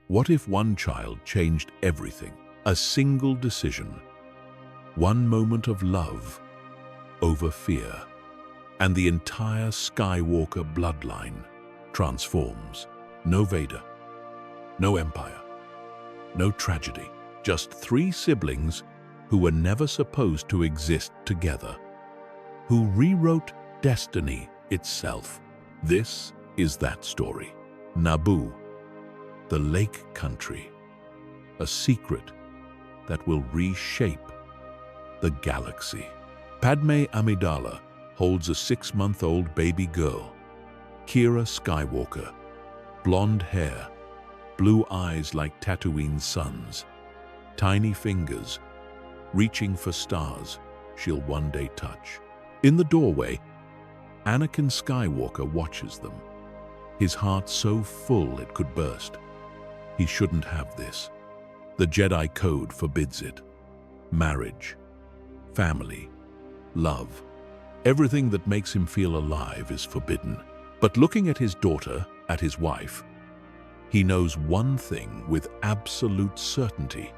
What if one child changed everything? A single decision, one moment of love over fear, and the entire Skywalker bloodline transforms. No Vader, no Empire, no tragedy, just three siblings who were never supposed to exist together, who rewrote destiny itself. This is that story. Naboo, the Lake Country, a secret that will reshape the galaxy. Padme Amidala holds a 6-month-old baby girl, Kira Skywalker, blonde hair, blue eyes like Tatooine's suns, tiny fingers reaching for stars she'll one day touch. In the doorway, Anakin Skywalker watches them, his heart so full it could burst. He shouldn't have this. The Jedi Code forbids it. Marriage, family, love, everything that makes him feel alive is forbidden. But looking at his daughter, at his wife, he knows one thing with absolute certainty.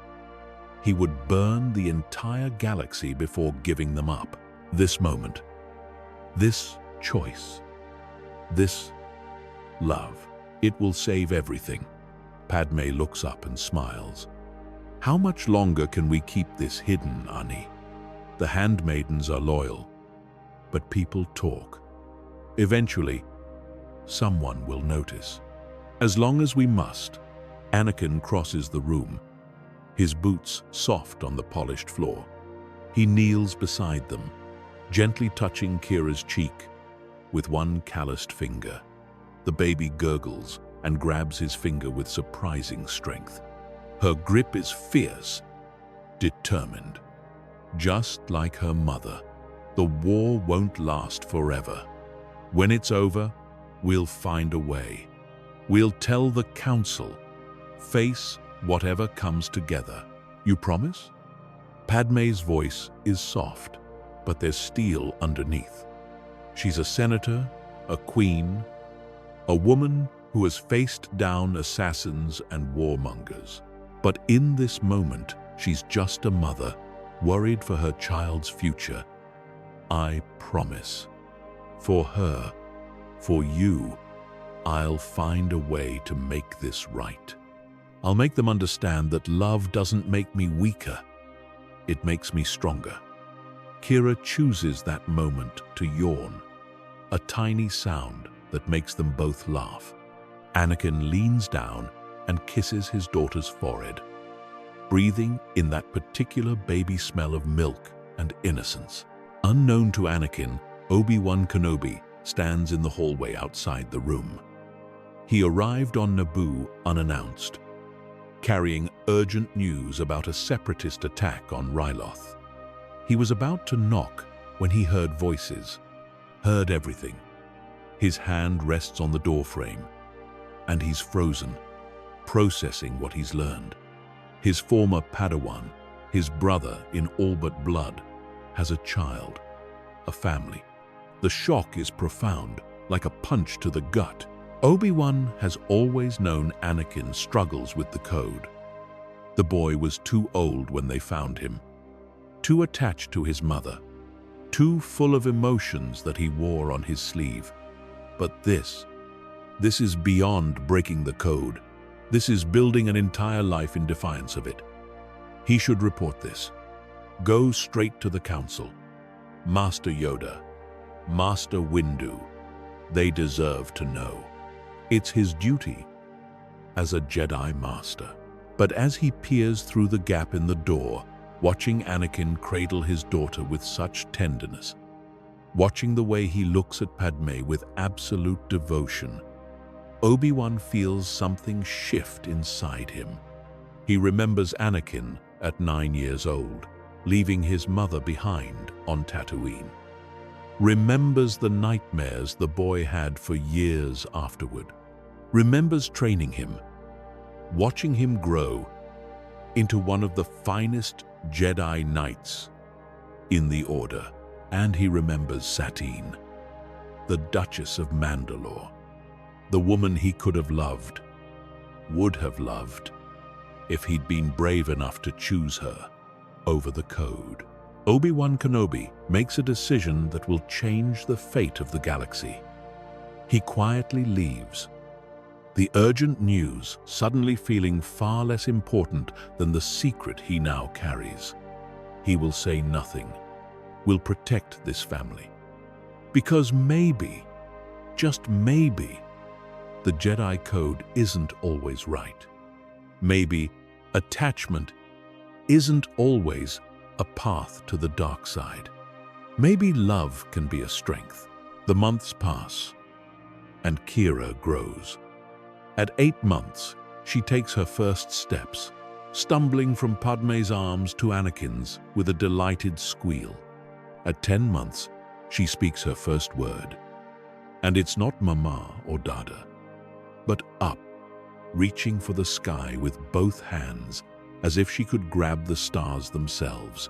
He would burn the entire galaxy before giving them up. This moment, this choice, this love, it will save everything. Padme looks up and smiles. How much longer can we keep this hidden, Ani? The handmaidens are loyal, but people talk. Eventually, someone will notice. As long as we must. Anakin crosses the room, his boots soft on the polished floor. He kneels beside them, gently touching Kira's cheek with one calloused finger. The baby gurgles and grabs his finger with surprising strength. Her grip is fierce, determined. Just like her mother, the war won't last forever. When it's over, we'll find a way. We'll tell the Council, face whatever comes together. You promise? Padme's voice is soft, but there's steel underneath. She's a senator, a queen, a woman who has faced down assassins and warmongers. But in this moment, she's just a mother, worried for her child's future. I promise. For her, for you, I'll find a way to make this right. I'll make them understand that love doesn't make me weaker. It makes me stronger. Kira chooses that moment to yawn, a tiny sound that makes them both laugh. Anakin leans down and kisses his daughter's forehead, breathing in that particular baby smell of milk and innocence. Unknown to Anakin, Obi-Wan Kenobi stands in the hallway outside the room. He arrived on Naboo unannounced, carrying urgent news about a separatist attack on Ryloth. He was about to knock when he heard voices, heard everything. His hand rests on the doorframe, and he's frozen, processing what he's learned. His former Padawan, his brother in all but blood, has a child, a family. The shock is profound, like a punch to the gut. Obi-Wan has always known Anakin struggles with the code. The boy was too old when they found him, too attached to his mother, too full of emotions that he wore on his sleeve. But this is beyond breaking the code. This is building an entire life in defiance of it. He should report this. Go straight to the Council. Master Yoda, Master Windu, they deserve to know. It's his duty as a Jedi Master. But as he peers through the gap in the door, watching Anakin cradle his daughter with such tenderness, watching the way he looks at Padme with absolute devotion, Obi-Wan feels something shift inside him. He remembers Anakin at 9 years old, leaving his mother behind on Tatooine. Remembers the nightmares the boy had for years afterward. Remembers training him, watching him grow into one of the finest Jedi Knights in the Order. And he remembers Satine, the Duchess of Mandalore, the woman he could have loved, would have loved if he'd been brave enough to choose her over the code. Obi-Wan Kenobi makes a decision that will change the fate of the galaxy. He quietly leaves, the urgent news suddenly feeling far less important than the secret he now carries. He will say nothing, will protect this family. Because maybe, just maybe, the Jedi Code isn't always right. Maybe attachment isn't always a path to the dark side. Maybe love can be a strength. The months pass, and Kira grows. At 8 months, she takes her first steps, stumbling from Padme's arms to Anakin's with a delighted squeal. At 10 months, she speaks her first word. And it's not Mama or Dada, but up, reaching for the sky with both hands, as if she could grab the stars themselves.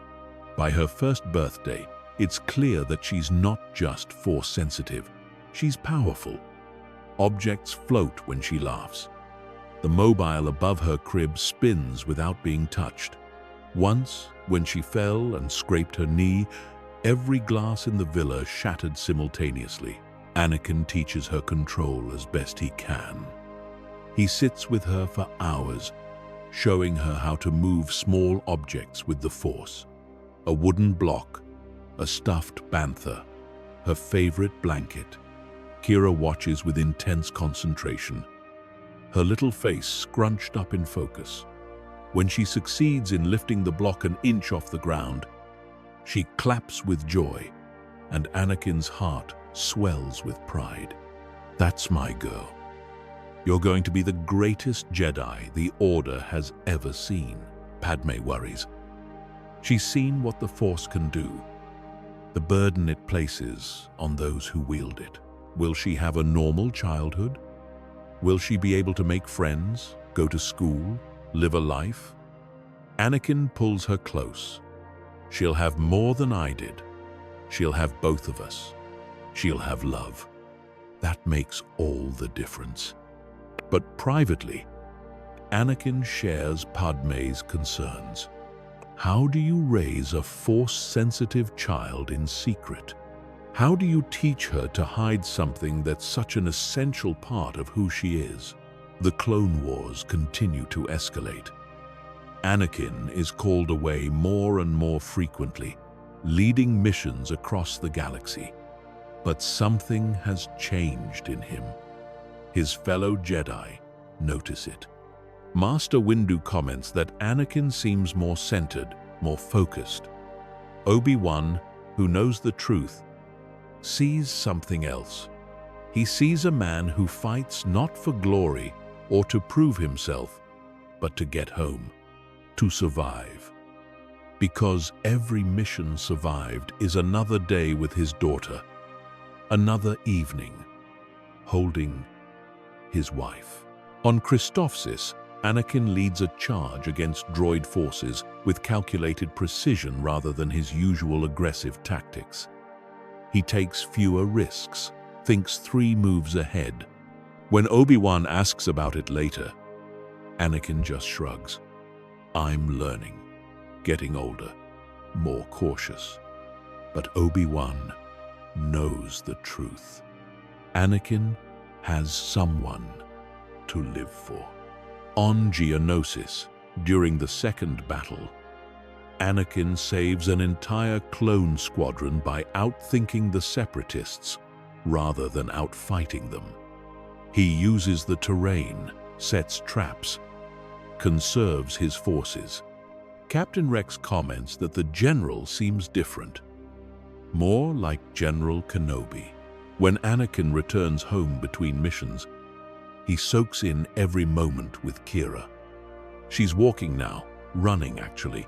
By her first birthday, it's clear that she's not just Force-sensitive, she's powerful. Objects float when she laughs. The mobile above her crib spins without being touched. Once, when she fell and scraped her knee, every glass in the villa shattered simultaneously. Anakin teaches her control as best he can. He sits with her for hours, showing her how to move small objects with the Force. A wooden block, a stuffed bantha, her favorite blanket. Kira watches with intense concentration, her little face scrunched up in focus. When she succeeds in lifting the block an inch off the ground, she claps with joy, and Anakin's heart swells with pride. That's my girl. You're going to be the greatest Jedi the Order has ever seen, Padme worries. She's seen what the Force can do, the burden it places on those who wield it. Will she have a normal childhood? Will she be able to make friends, go to school, live a life? Anakin pulls her close. She'll have more than I did. She'll have both of us. She'll have love. That makes all the difference. But privately, Anakin shares Padme's concerns. How do you raise a Force-sensitive child in secret? How do you teach her to hide something that's such an essential part of who she is? The Clone Wars continue to escalate. Anakin is called away more and more frequently, leading missions across the galaxy. But something has changed in him. His fellow Jedi notice it. Master Windu comments that Anakin seems more centered, more focused. Obi-Wan, who knows the truth, sees something else. He sees a man who fights not for glory or to prove himself, but to get home, to survive. Because every mission survived is another day with his daughter, another evening, holding his wife. On Christophsis, Anakin leads a charge against droid forces with calculated precision rather than his usual aggressive tactics. He takes fewer risks, thinks 3 moves ahead. When Obi-Wan asks about it later, Anakin just shrugs. I'm learning, getting older, more cautious. But Obi-Wan knows the truth. Anakin has someone to live for. On Geonosis, during the second battle, Anakin saves an entire clone squadron by outthinking the Separatists rather than outfighting them. He uses the terrain, sets traps, conserves his forces. Captain Rex comments that the general seems different, more like General Kenobi. When Anakin returns home between missions, he soaks in every moment with Kira. She's walking now, running actually,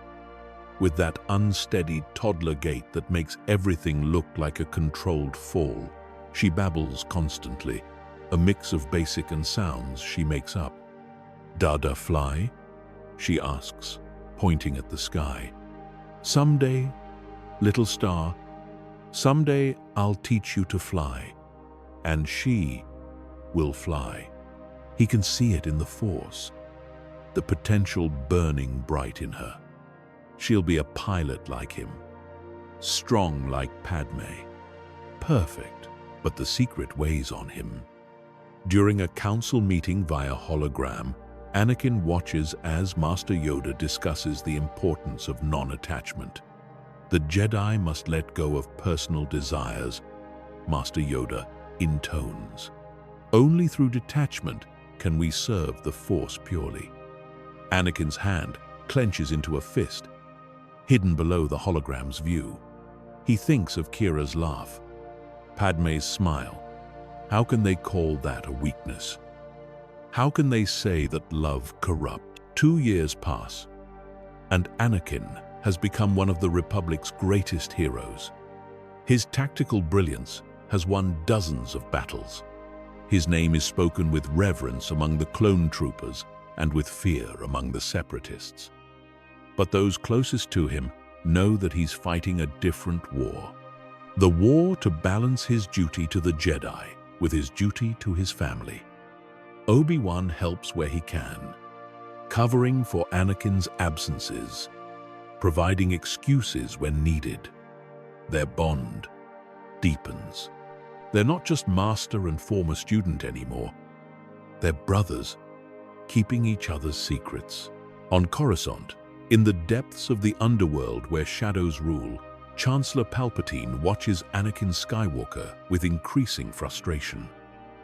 with that unsteady toddler gait that makes everything look like a controlled fall. She babbles constantly, a mix of basic and sounds she makes up. Dada fly? She asks, pointing at the sky. Someday, little star, someday I'll teach you to fly, and she will fly. He can see it in the Force, the potential burning bright in her. She'll be a pilot like him, strong like Padme, perfect, but the secret weighs on him. During a council meeting via hologram, Anakin watches as Master Yoda discusses the importance of non-attachment. The Jedi must let go of personal desires, Master Yoda intones. Only through detachment can we serve the Force purely. Anakin's hand clenches into a fist, hidden below the hologram's view. He thinks of Kira's laugh, Padme's smile. How can they call that a weakness? How can they say that love corrupts? 2 years pass, and Anakin has become one of the Republic's greatest heroes. His tactical brilliance has won dozens of battles. His name is spoken with reverence among the clone troopers and with fear among the separatists. But those closest to him know that he's fighting a different war. The war to balance his duty to the Jedi with his duty to his family. Obi-Wan helps where he can, covering for Anakin's absences, providing excuses when needed. Their bond deepens. They're not just master and former student anymore. They're brothers, keeping each other's secrets. On Coruscant, in the depths of the underworld where shadows rule, Chancellor Palpatine watches Anakin Skywalker with increasing frustration.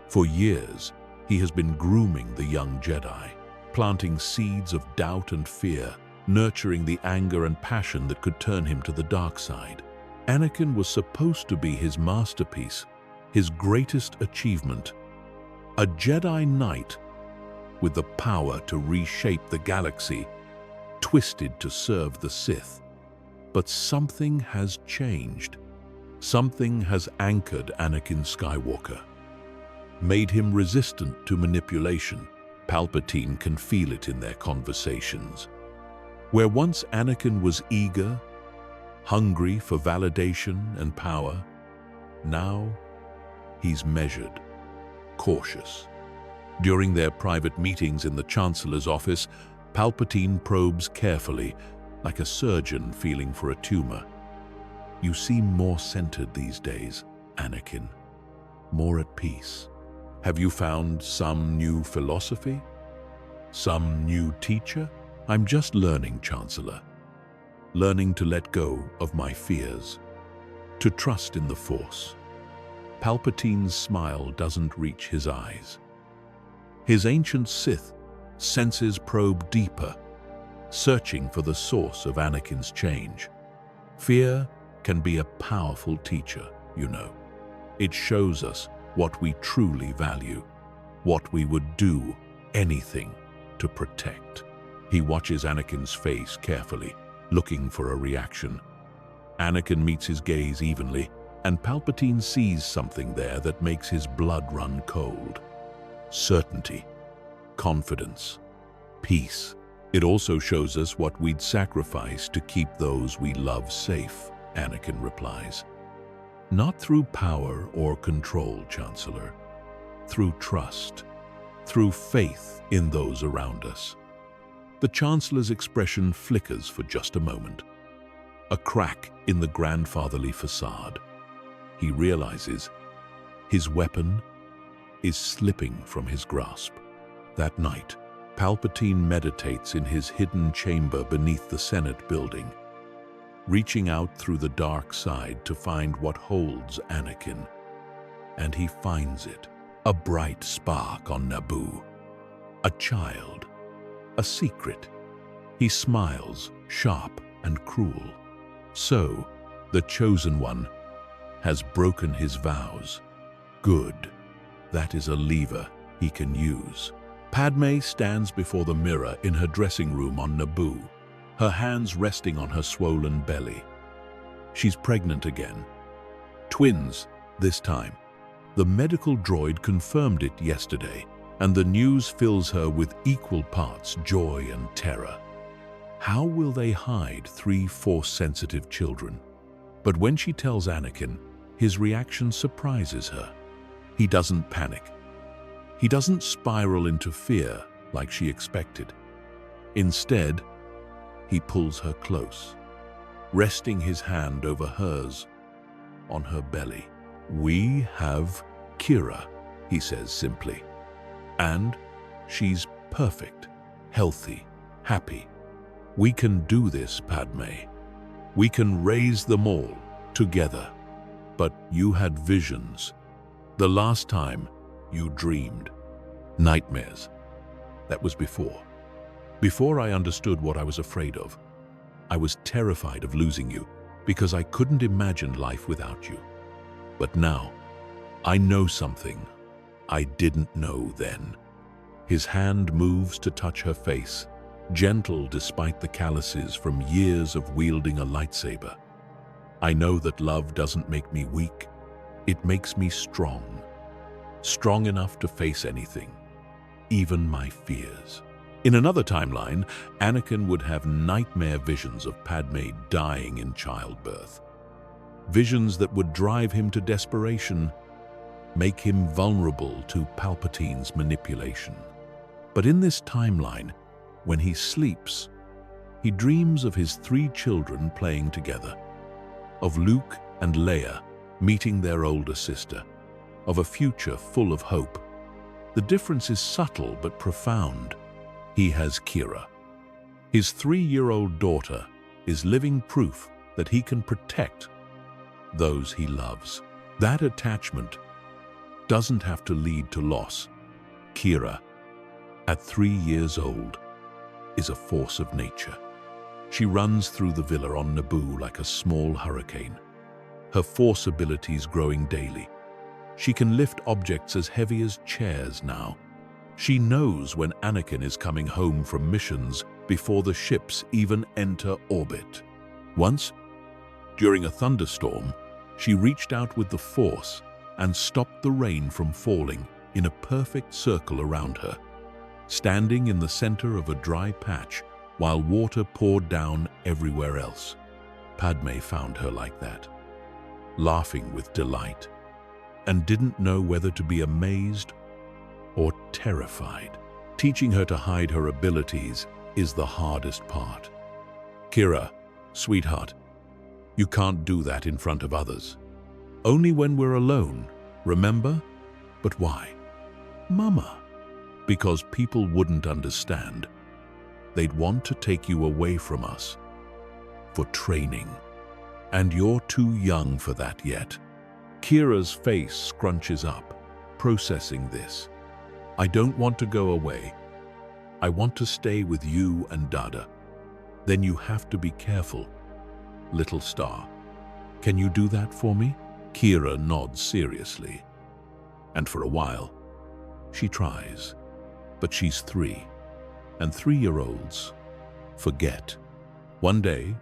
For years, he has been grooming the young Jedi, planting seeds of doubt and fear, nurturing the anger and passion that could turn him to the dark side. Anakin was supposed to be his masterpiece, his greatest achievement. A Jedi Knight with the power to reshape the galaxy, twisted to serve the Sith. But something has changed. Something has anchored Anakin Skywalker, made him resistant to manipulation. Palpatine can feel it in their conversations. Where once Anakin was eager, hungry for validation and power, now he's measured, cautious. During their private meetings in the Chancellor's office, Palpatine probes carefully, like a surgeon feeling for a tumor. You seem more centered these days, Anakin, more at peace. Have you found some new philosophy? Some new teacher? I'm just learning, Chancellor. Learning to let go of my fears, to trust in the Force. Palpatine's smile doesn't reach his eyes. His ancient Sith senses probe deeper, searching for the source of Anakin's change. Fear can be a powerful teacher, you know. It shows us what we truly value, what we would do anything to protect. He watches Anakin's face carefully, looking for a reaction. Anakin meets his gaze evenly, and Palpatine sees something there that makes his blood run cold. Certainty, confidence, peace. It also shows us what we'd sacrifice to keep those we love safe, Anakin replies. Not through power or control, Chancellor. Through trust, through faith in those around us. The Chancellor's expression flickers for just a moment. A crack in the grandfatherly facade. He realizes his weapon is slipping from his grasp. That night, Palpatine meditates in his hidden chamber beneath the Senate building, reaching out through the dark side to find what holds Anakin. And he finds it, a bright spark on Naboo, a child, a secret. He smiles, sharp and cruel. So, the Chosen One has broken his vows. Good. That is a lever he can use. Padme stands before the mirror in her dressing room on Naboo, her hands resting on her swollen belly. She's pregnant again. Twins, this time. The medical droid confirmed it yesterday, and the news fills her with equal parts joy and terror. How will they hide 3 Force-sensitive children? But when she tells Anakin, his reaction surprises her. He doesn't panic. He doesn't spiral into fear like she expected. Instead, he pulls her close, resting his hand over hers on her belly. "We have Kira," he says simply. "And she's perfect, healthy, happy. We can do this, Padme. We can raise them all together. But you had visions. The last time you dreamed. Nightmares. That was before. Before I understood what I was afraid of. I was terrified of losing you because I couldn't imagine life without you. But now, I know something I didn't know then." His hand moves to touch her face, gentle despite the calluses from years of wielding a lightsaber. "I know that love doesn't make me weak. It makes me strong. Strong enough to face anything, even my fears." In another timeline, Anakin would have nightmare visions of Padme dying in childbirth. Visions that would drive him to desperation, make him vulnerable to Palpatine's manipulation. But in this timeline, when he sleeps, he dreams of his 3 children playing together, of Luke and Leia meeting their older sister, of a future full of hope. The difference is subtle but profound. He has Kira. His 3-year-old daughter is living proof that he can protect those he loves. That attachment doesn't have to lead to loss. Kira, at 3 years old, is a force of nature. She runs through the villa on Naboo like a small hurricane, her force abilities growing daily. She can lift objects as heavy as chairs now. She knows when Anakin is coming home from missions before the ships even enter orbit. Once, during a thunderstorm, she reached out with the Force and stopped the rain from falling in a perfect circle around her, standing in the center of a dry patch while water poured down everywhere else. Padme found her like that, laughing with delight, and didn't know whether to be amazed or terrified. Teaching her to hide her abilities is the hardest part. "Kira, sweetheart, you can't do that in front of others. Only when we're alone, remember? But why?" "Mama." "Because people wouldn't understand. They'd want to take you away from us for training. And you're too young for that yet." Kira's face scrunches up, processing this. "I don't want to go away. I want to stay with you and Dada." "Then you have to be careful, little star. Can you do that for me?" Kira nods seriously. And for a while, she tries. But she's 3, and 3-year-olds forget. One day,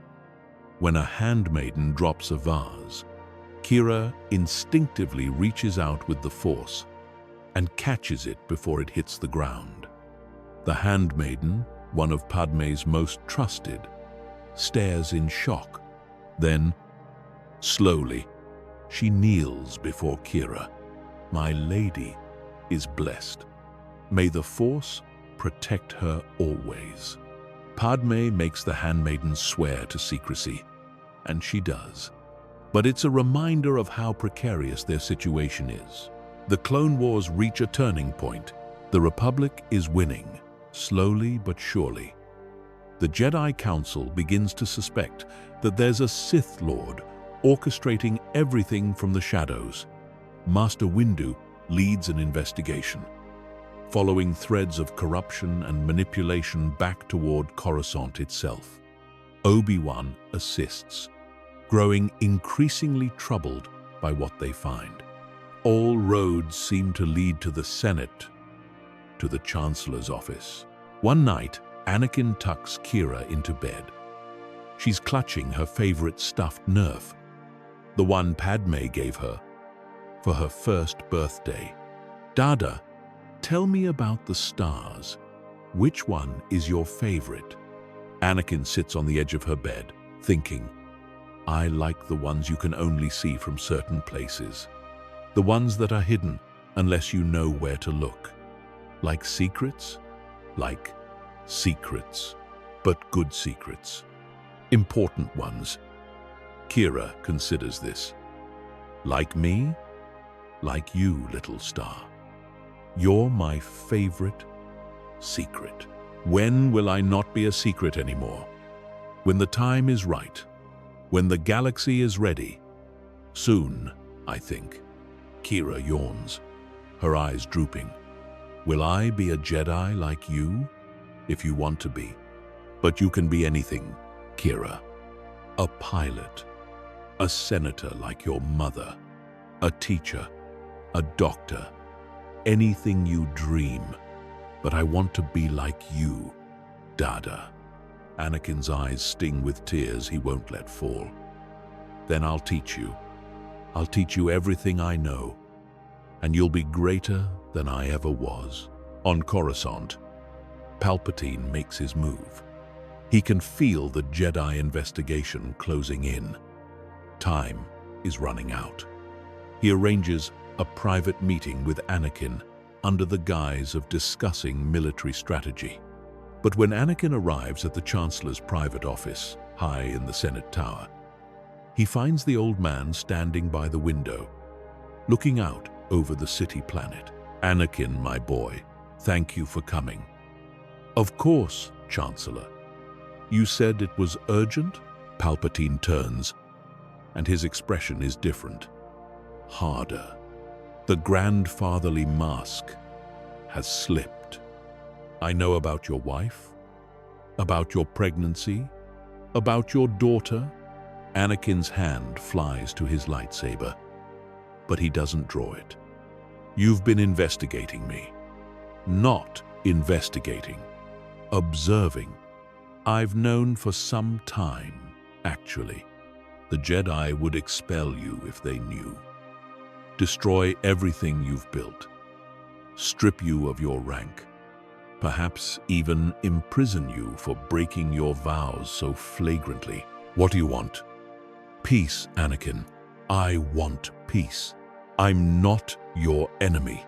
when a handmaiden drops a vase, Kira instinctively reaches out with the Force and catches it before it hits the ground. The handmaiden, one of Padme's most trusted, stares in shock. Then, slowly, she kneels before Kira. "My lady is blessed. May the Force protect her always." Padme makes the handmaiden swear to secrecy, and she does. But it's a reminder of how precarious their situation is. The Clone Wars reach a turning point. The Republic is winning, slowly but surely. The Jedi Council begins to suspect that there's a Sith Lord orchestrating everything from the shadows. Master Windu leads an investigation, following threads of corruption and manipulation back toward Coruscant itself. Obi-Wan assists, growing increasingly troubled by what they find. All roads seem to lead to the Senate, to the Chancellor's office. One night, Anakin tucks Kira into bed. She's clutching her favorite stuffed Nerf, the one Padme gave her for her first birthday. "Dada, tell me about the stars. Which one is your favorite?" Anakin sits on the edge of her bed, thinking, "I like the ones you can only see from certain places. The ones that are hidden unless you know where to look." Like secrets? Like secrets, but good secrets. Important ones. Kira considers this. Like me? Like you, little star. You're my favorite secret. When will I not be a secret anymore? When the time is right. When the galaxy is ready. Soon, I think. Kira yawns, her eyes drooping. Will I be a Jedi like you? If you want to be. But you can be anything, Kira. A pilot. A senator like your mother. A teacher. A doctor. Anything you dream. But I want to be like you, Dada. Anakin's eyes sting with tears he won't let fall. Then I'll teach you. I'll teach you everything I know. And you'll be greater than I ever was. On Coruscant, Palpatine makes his move. He can feel the Jedi investigation closing in. Time is running out. He arranges a private meeting with Anakin under the guise of discussing military strategy. But when Anakin arrives at the Chancellor's private office, high in the Senate Tower, he finds the old man standing by the window, looking out over the city planet. Anakin, my boy, thank you for coming. Of course, Chancellor. You said it was urgent? Palpatine turns, and his expression is different. Harder. The grandfatherly mask has slipped. I know about your wife, about your pregnancy, about your daughter. Anakin's hand flies to his lightsaber, but he doesn't draw it. You've been investigating me. Not investigating. Observing. I've known for some time, actually. The Jedi would expel you if they knew. Destroy everything you've built. Strip you of your rank. Perhaps even imprison you for breaking your vows so flagrantly. What do you want? Peace, Anakin. I want peace. I'm not your enemy.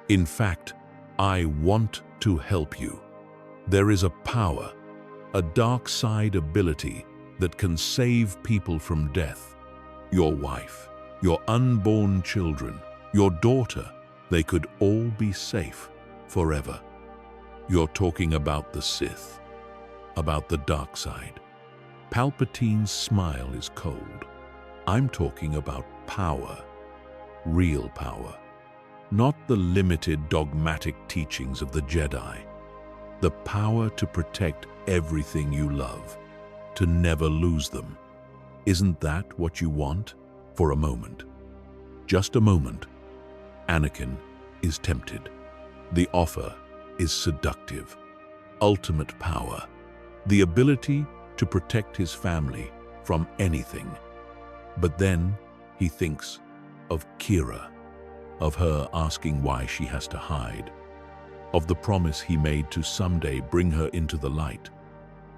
In fact, I want to help you. There is a power, a dark side ability that can save people from death. Your wife, your unborn children, your daughter, they could all be safe forever. You're talking about the Sith, about the dark side. Palpatine's smile is cold. I'm talking about power, real power, not the limited dogmatic teachings of the Jedi. The power to protect everything you love, to never lose them. Isn't that what you want? For a moment, just a moment, Anakin is tempted. The offer is seductive. Ultimate power, the ability to protect his family from anything. But then he thinks of Kira, of her asking why she has to hide, of the promise he made to someday bring her into the light,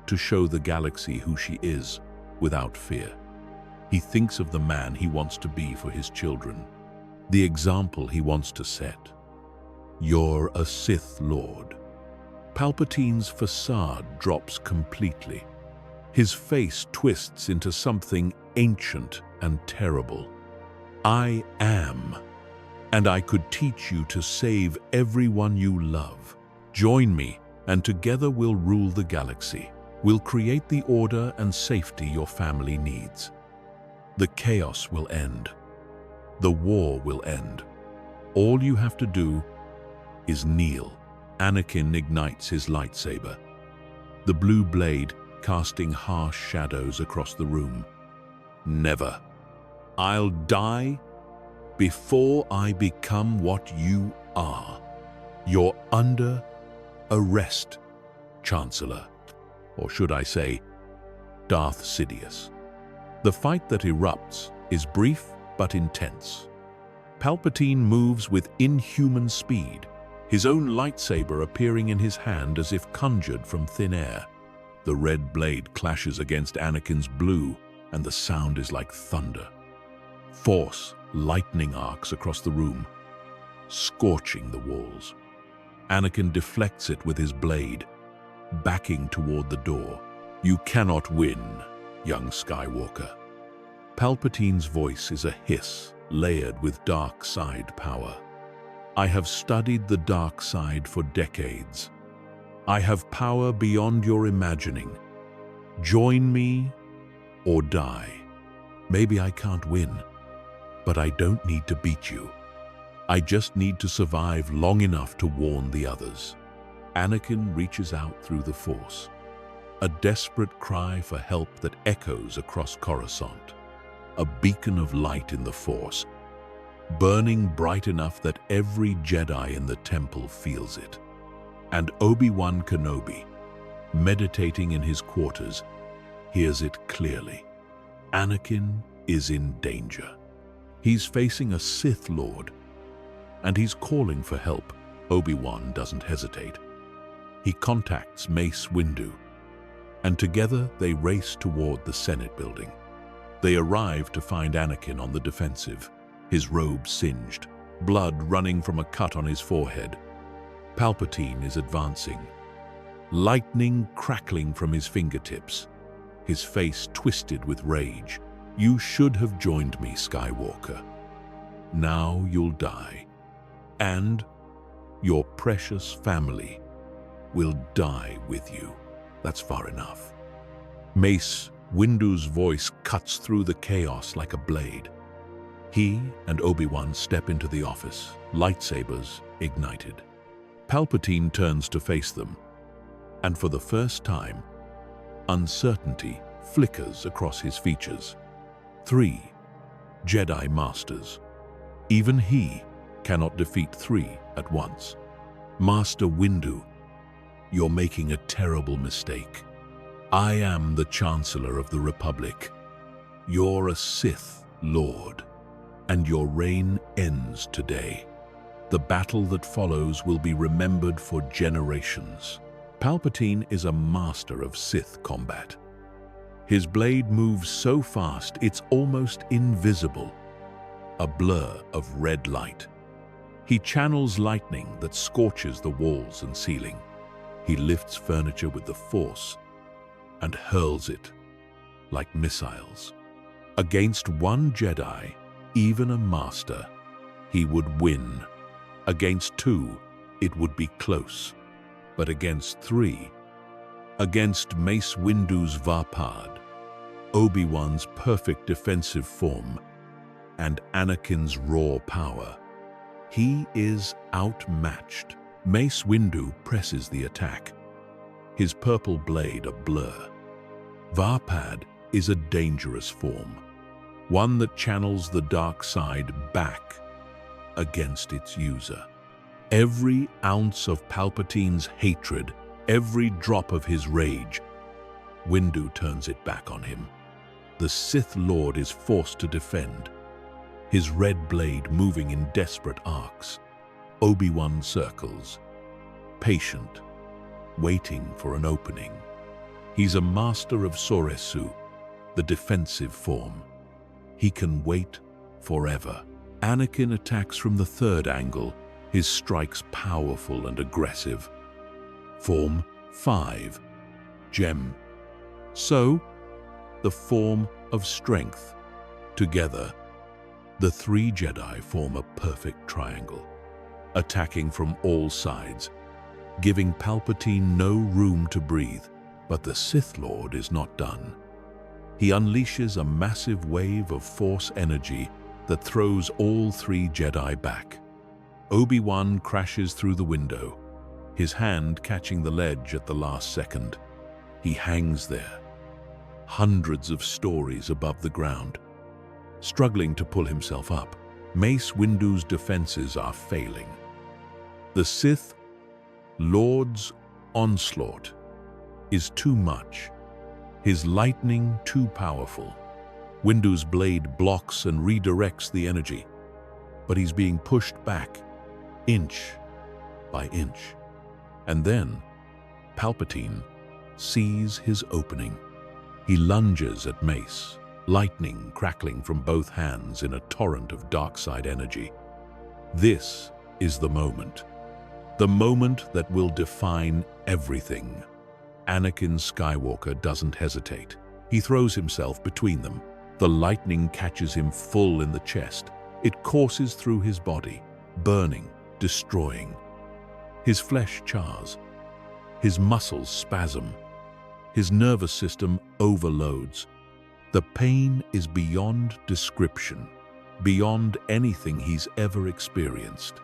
to show the galaxy who she is without fear. He thinks of the man he wants to be for his children, the example he wants to set. You're a Sith Lord. Palpatine's facade drops completely. His face twists into something ancient and terrible. I am, and I could teach you to save everyone you love. Join me, and together we'll rule the galaxy. We'll create the order and safety your family needs. The chaos will end. The war will end. All you have to do is kneel. Anakin ignites his lightsaber, the blue blade casting harsh shadows across the room. Never. I'll die before I become what you are. You're under arrest, Chancellor. Or should I say, Darth Sidious. The fight that erupts is brief but intense. Palpatine moves with inhuman speed, his own lightsaber appearing in his hand as if conjured from thin air. The red blade clashes against Anakin's blue, and the sound is like thunder. Force, lightning arcs across the room, scorching the walls. Anakin deflects it with his blade, backing toward the door. "You cannot win, young Skywalker." Palpatine's voice is a hiss layered with dark side power. "I have studied the dark side for decades. I have power beyond your imagining. Join me or die. Maybe I can't win, but I don't need to beat you. I just need to survive long enough to warn the others." Anakin reaches out through the Force, a desperate cry for help that echoes across Coruscant, a beacon of light in the Force, burning bright enough that every Jedi in the temple feels it. And Obi-Wan Kenobi, meditating in his quarters, hears it clearly. Anakin is in danger. He's facing a Sith Lord, and he's calling for help. Obi-Wan doesn't hesitate. He contacts Mace Windu, and together they race toward the Senate building. They arrive to find Anakin on the defensive, his robe singed, blood running from a cut on his forehead. Palpatine is advancing, lightning crackling from his fingertips, his face twisted with rage. "You should have joined me, Skywalker. Now you'll die, and your precious family will die with you." That's far enough. Mace Windu's voice cuts through the chaos like a blade. He and Obi-Wan step into the office, lightsabers ignited. Palpatine turns to face them, and for the first time, uncertainty flickers across his features. 3 Jedi Masters. Even he cannot defeat 3 at once. "Master Windu, you're making a terrible mistake. I am the Chancellor of the Republic. You're a Sith Lord, and your reign ends today. The battle that follows will be remembered for generations." Palpatine is a master of Sith combat. His blade moves so fast it's almost invisible, a blur of red light. He channels lightning that scorches the walls and ceiling. He lifts furniture with the Force and hurls it like missiles. Against one Jedi, even a master, he would win. Against 2, it would be close. But against 3, against Mace Windu's Varpard, Obi-Wan's perfect defensive form, and Anakin's raw power, he is outmatched. Mace Windu presses the attack, his purple blade a blur. Varpad is a dangerous form, one that channels the dark side back against its user. Every ounce of Palpatine's hatred, every drop of his rage, Windu turns it back on him. The Sith Lord is forced to defend, his red blade moving in desperate arcs. Obi-Wan circles, patient, waiting for an opening. He's a master of Soresu, the defensive form. He can wait forever. Anakin attacks from the third angle, his strikes powerful and aggressive. Form 5, Gem. So, the form of strength. Together, the 3 Jedi form a perfect triangle, attacking from all sides, giving Palpatine no room to breathe. But the Sith Lord is not done. He unleashes a massive wave of Force energy that throws all 3 Jedi back. Obi-Wan crashes through the window, his hand catching the ledge at the last second. He hangs there, hundreds of stories above the ground, struggling to pull himself up. Mace Windu's defenses are failing. The Sith Lord's onslaught is too much, his lightning too powerful. Windu's blade blocks and redirects the energy, but he's being pushed back, inch by inch. And then, Palpatine sees his opening. He lunges at Mace, lightning crackling from both hands in a torrent of dark side energy. This is the moment. The moment that will define everything. Anakin Skywalker doesn't hesitate. He throws himself between them. The lightning catches him full in the chest. It courses through his body, burning, destroying. His flesh chars. His muscles spasm. His nervous system overloads. The pain is beyond description, beyond anything he's ever experienced.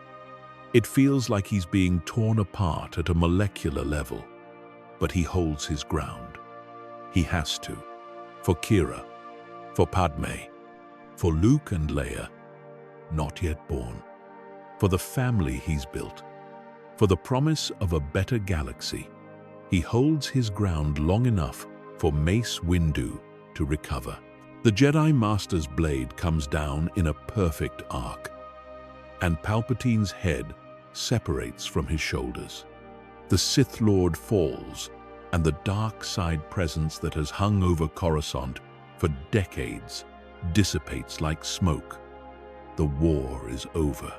It feels like he's being torn apart at a molecular level, but he holds his ground. He has to. For Kira, for Padme, for Luke and Leia, not yet born, for the family he's built, for the promise of a better galaxy. He holds his ground long enough for Mace Windu to recover. The Jedi Master's blade comes down in a perfect arc, and Palpatine's head separates from his shoulders. The Sith Lord falls, and the dark side presence that has hung over Coruscant for decades dissipates like smoke. The war is over.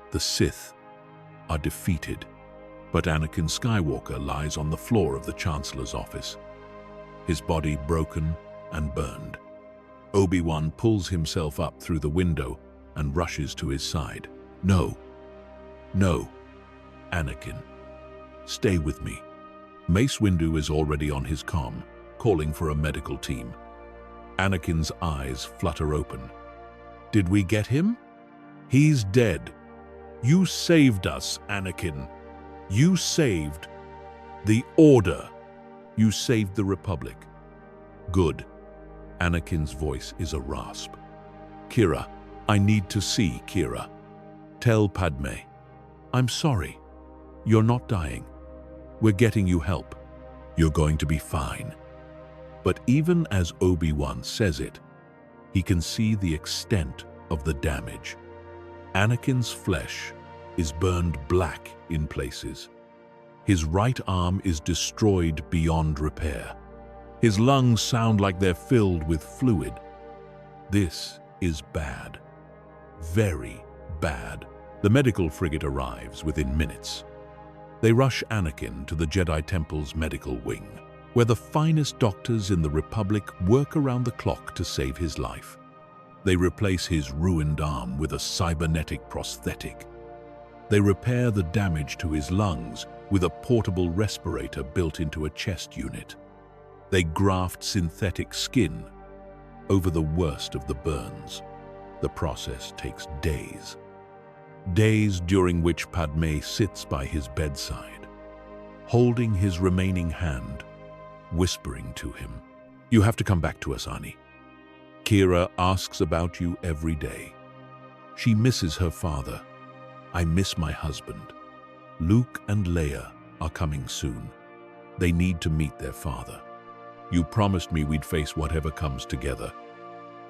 The Sith are defeated, but Anakin Skywalker lies on the floor of the Chancellor's office, his body broken and burned. Obi-Wan pulls himself up through the window and rushes to his side. No, Anakin, stay with me. Mace Windu is already on his comm, calling for a medical team. Anakin's eyes flutter open. Did we get him? He's dead. You saved us, Anakin. You saved the Order. You saved the Republic. Good. Anakin's voice is a rasp. Kira, I need to see Kira. Tell Padme. I'm sorry. You're not dying. We're getting you help. You're going to be fine. But even as Obi-Wan says it, he can see the extent of the damage. Anakin's flesh is burned black in places. His right arm is destroyed beyond repair. His lungs sound like they're filled with fluid. This is bad. Very bad. The medical frigate arrives within minutes. They rush Anakin to the Jedi Temple's medical wing, where the finest doctors in the Republic work around the clock to save his life. They replace his ruined arm with a cybernetic prosthetic. They repair the damage to his lungs with a portable respirator built into a chest unit. They graft synthetic skin over the worst of the burns. The process takes days. Days during which Padme sits by his bedside, holding his remaining hand, whispering to him, "You have to come back to us, Ani. Kira asks about you every day. She misses her father. I miss my husband. Luke and Leia are coming soon. They need to meet their father. You promised me we'd face whatever comes together.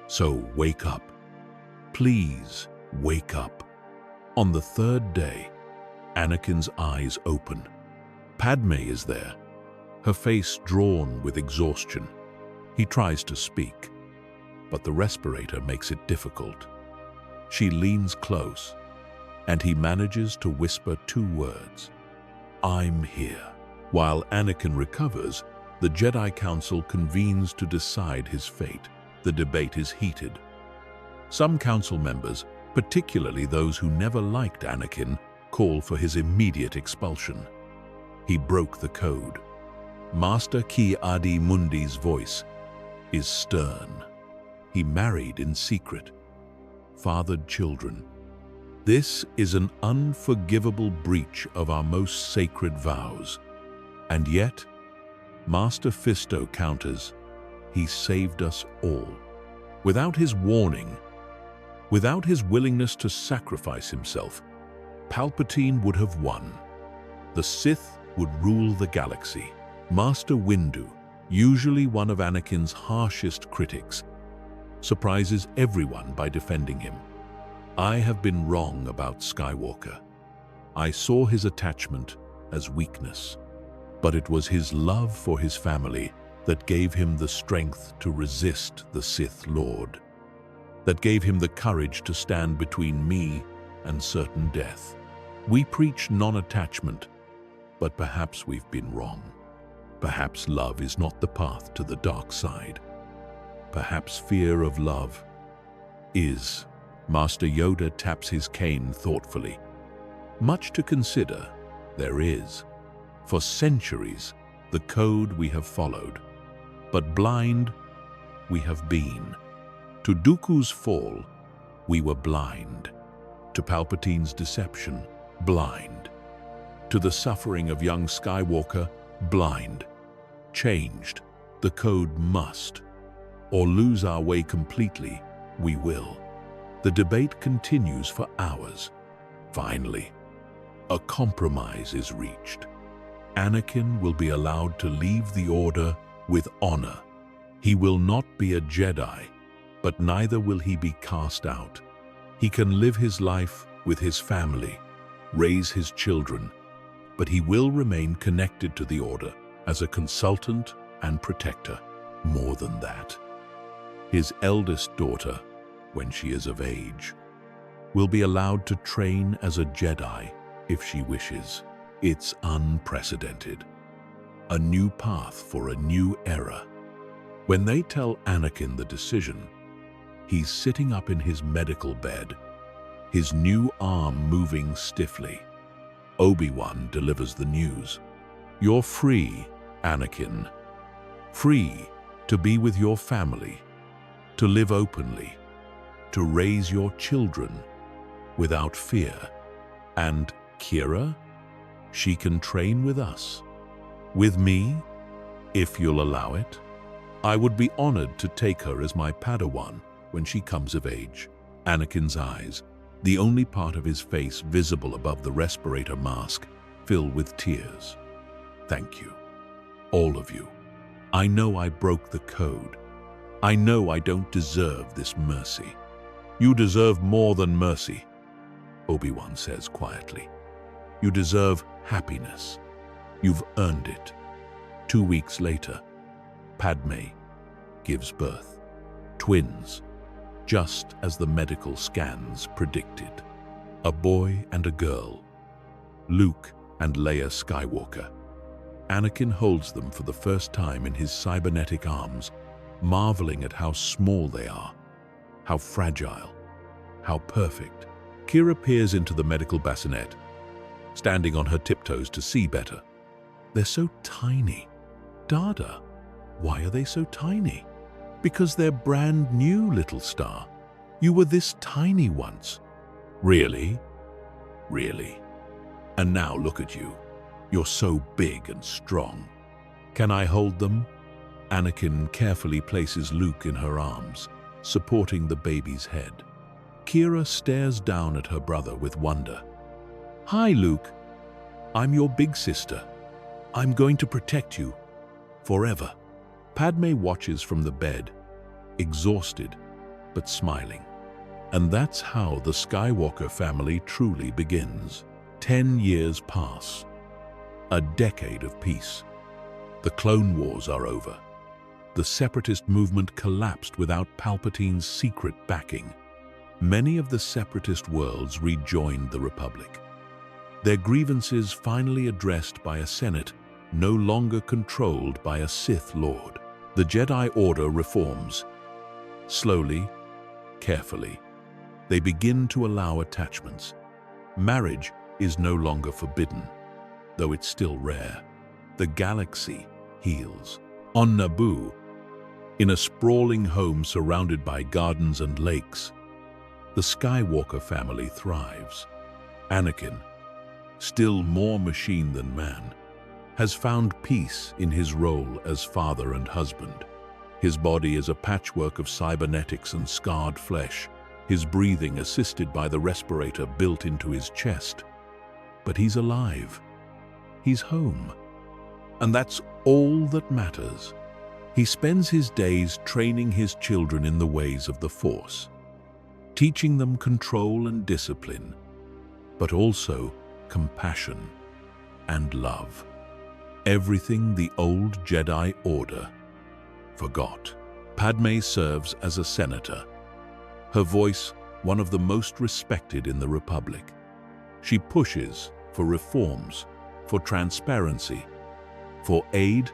So wake up. Please wake up." On the third day, Anakin's eyes open. Padme is there, her face drawn with exhaustion. He tries to speak, but the respirator makes it difficult. She leans close, and he manages to whisper 2 words, "I'm here." While Anakin recovers, the Jedi Council convenes to decide his fate. The debate is heated. Some council members, particularly those who never liked Anakin, call for his immediate expulsion. He broke the code. Master Ki Adi Mundi's voice is stern. He married in secret, fathered children. This is an unforgivable breach of our most sacred vows. And yet, Master Fisto counters, he saved us all. Without his warning, without his willingness to sacrifice himself, Palpatine would have won. The Sith would rule the galaxy. Master Windu, usually one of Anakin's harshest critics, surprises everyone by defending him. I have been wrong about Skywalker. I saw his attachment as weakness, but it was his love for his family that gave him the strength to resist the Sith Lord, that gave him the courage to stand between me and certain death. We preach non-attachment, but perhaps we've been wrong. Perhaps love is not the path to the dark side. Perhaps fear of love is. Master Yoda taps his cane thoughtfully. Much to consider, there is. For centuries, the code we have followed. But blind, we have been. To Dooku's fall, we were blind. To Palpatine's deception, blind. To the suffering of young Skywalker, blind. Changed, the code must. Or lose our way completely, we will. The debate continues for hours. Finally, a compromise is reached. Anakin will be allowed to leave the Order with honor. He will not be a Jedi, but neither will he be cast out. He can live his life with his family, raise his children, but he will remain connected to the Order as a consultant and protector. More than that, his eldest daughter, when she is of age, will be allowed to train as a Jedi if she wishes. It's unprecedented. A new path for a new era. When they tell Anakin the decision, he's sitting up in his medical bed, his new arm moving stiffly. Obi-Wan delivers the news. You're free, Anakin. Free to be with your family, to live openly, to raise your children without fear. And Kira, she can train with us. With me, if you'll allow it. I would be honored to take her as my Padawan when she comes of age. Anakin's eyes, the only part of his face visible above the respirator mask, fill with tears. Thank you, all of you. I know I broke the code. I know I don't deserve this mercy. You deserve more than mercy, Obi-Wan says quietly. You deserve happiness. You've earned it. 2 weeks later, Padme gives birth. Twins, just as the medical scans predicted. A boy and a girl. Luke and Leia Skywalker. Anakin holds them for the first time in his cybernetic arms, marveling at how small they are, how fragile, how perfect. Kira peers into the medical bassinet, standing on her tiptoes to see better. They're so tiny. Dada, why are they so tiny? Because they're brand new, little star. You were this tiny once. Really? Really? And now look at you. You're so big and strong. Can I hold them? Anakin carefully places Luke in her arms, supporting the baby's head. Kira stares down at her brother with wonder. Hi, Luke. I'm your big sister. I'm going to protect you forever. Padme watches from the bed, exhausted but smiling. And that's how the Skywalker family truly begins. 10 years pass. A decade of peace. The Clone Wars are over. The Separatist movement collapsed without Palpatine's secret backing. Many of the Separatist worlds rejoined the Republic. Their grievances finally addressed by a Senate no longer controlled by a Sith Lord. The Jedi Order reforms. Slowly, carefully, they begin to allow attachments. Marriage is no longer forbidden, though it's still rare. The galaxy heals. On Naboo, in a sprawling home surrounded by gardens and lakes, the Skywalker family thrives. Anakin, still more machine than man, has found peace in his role as father and husband. His body is a patchwork of cybernetics and scarred flesh, his breathing assisted by the respirator built into his chest. But he's alive. He's home. And that's all that matters. He spends his days training his children in the ways of the Force, teaching them control and discipline, but also compassion and love. Everything the old Jedi Order forgot. Padme serves as a senator, her voice one of the most respected in the Republic. She pushes for reforms, for transparency, for aid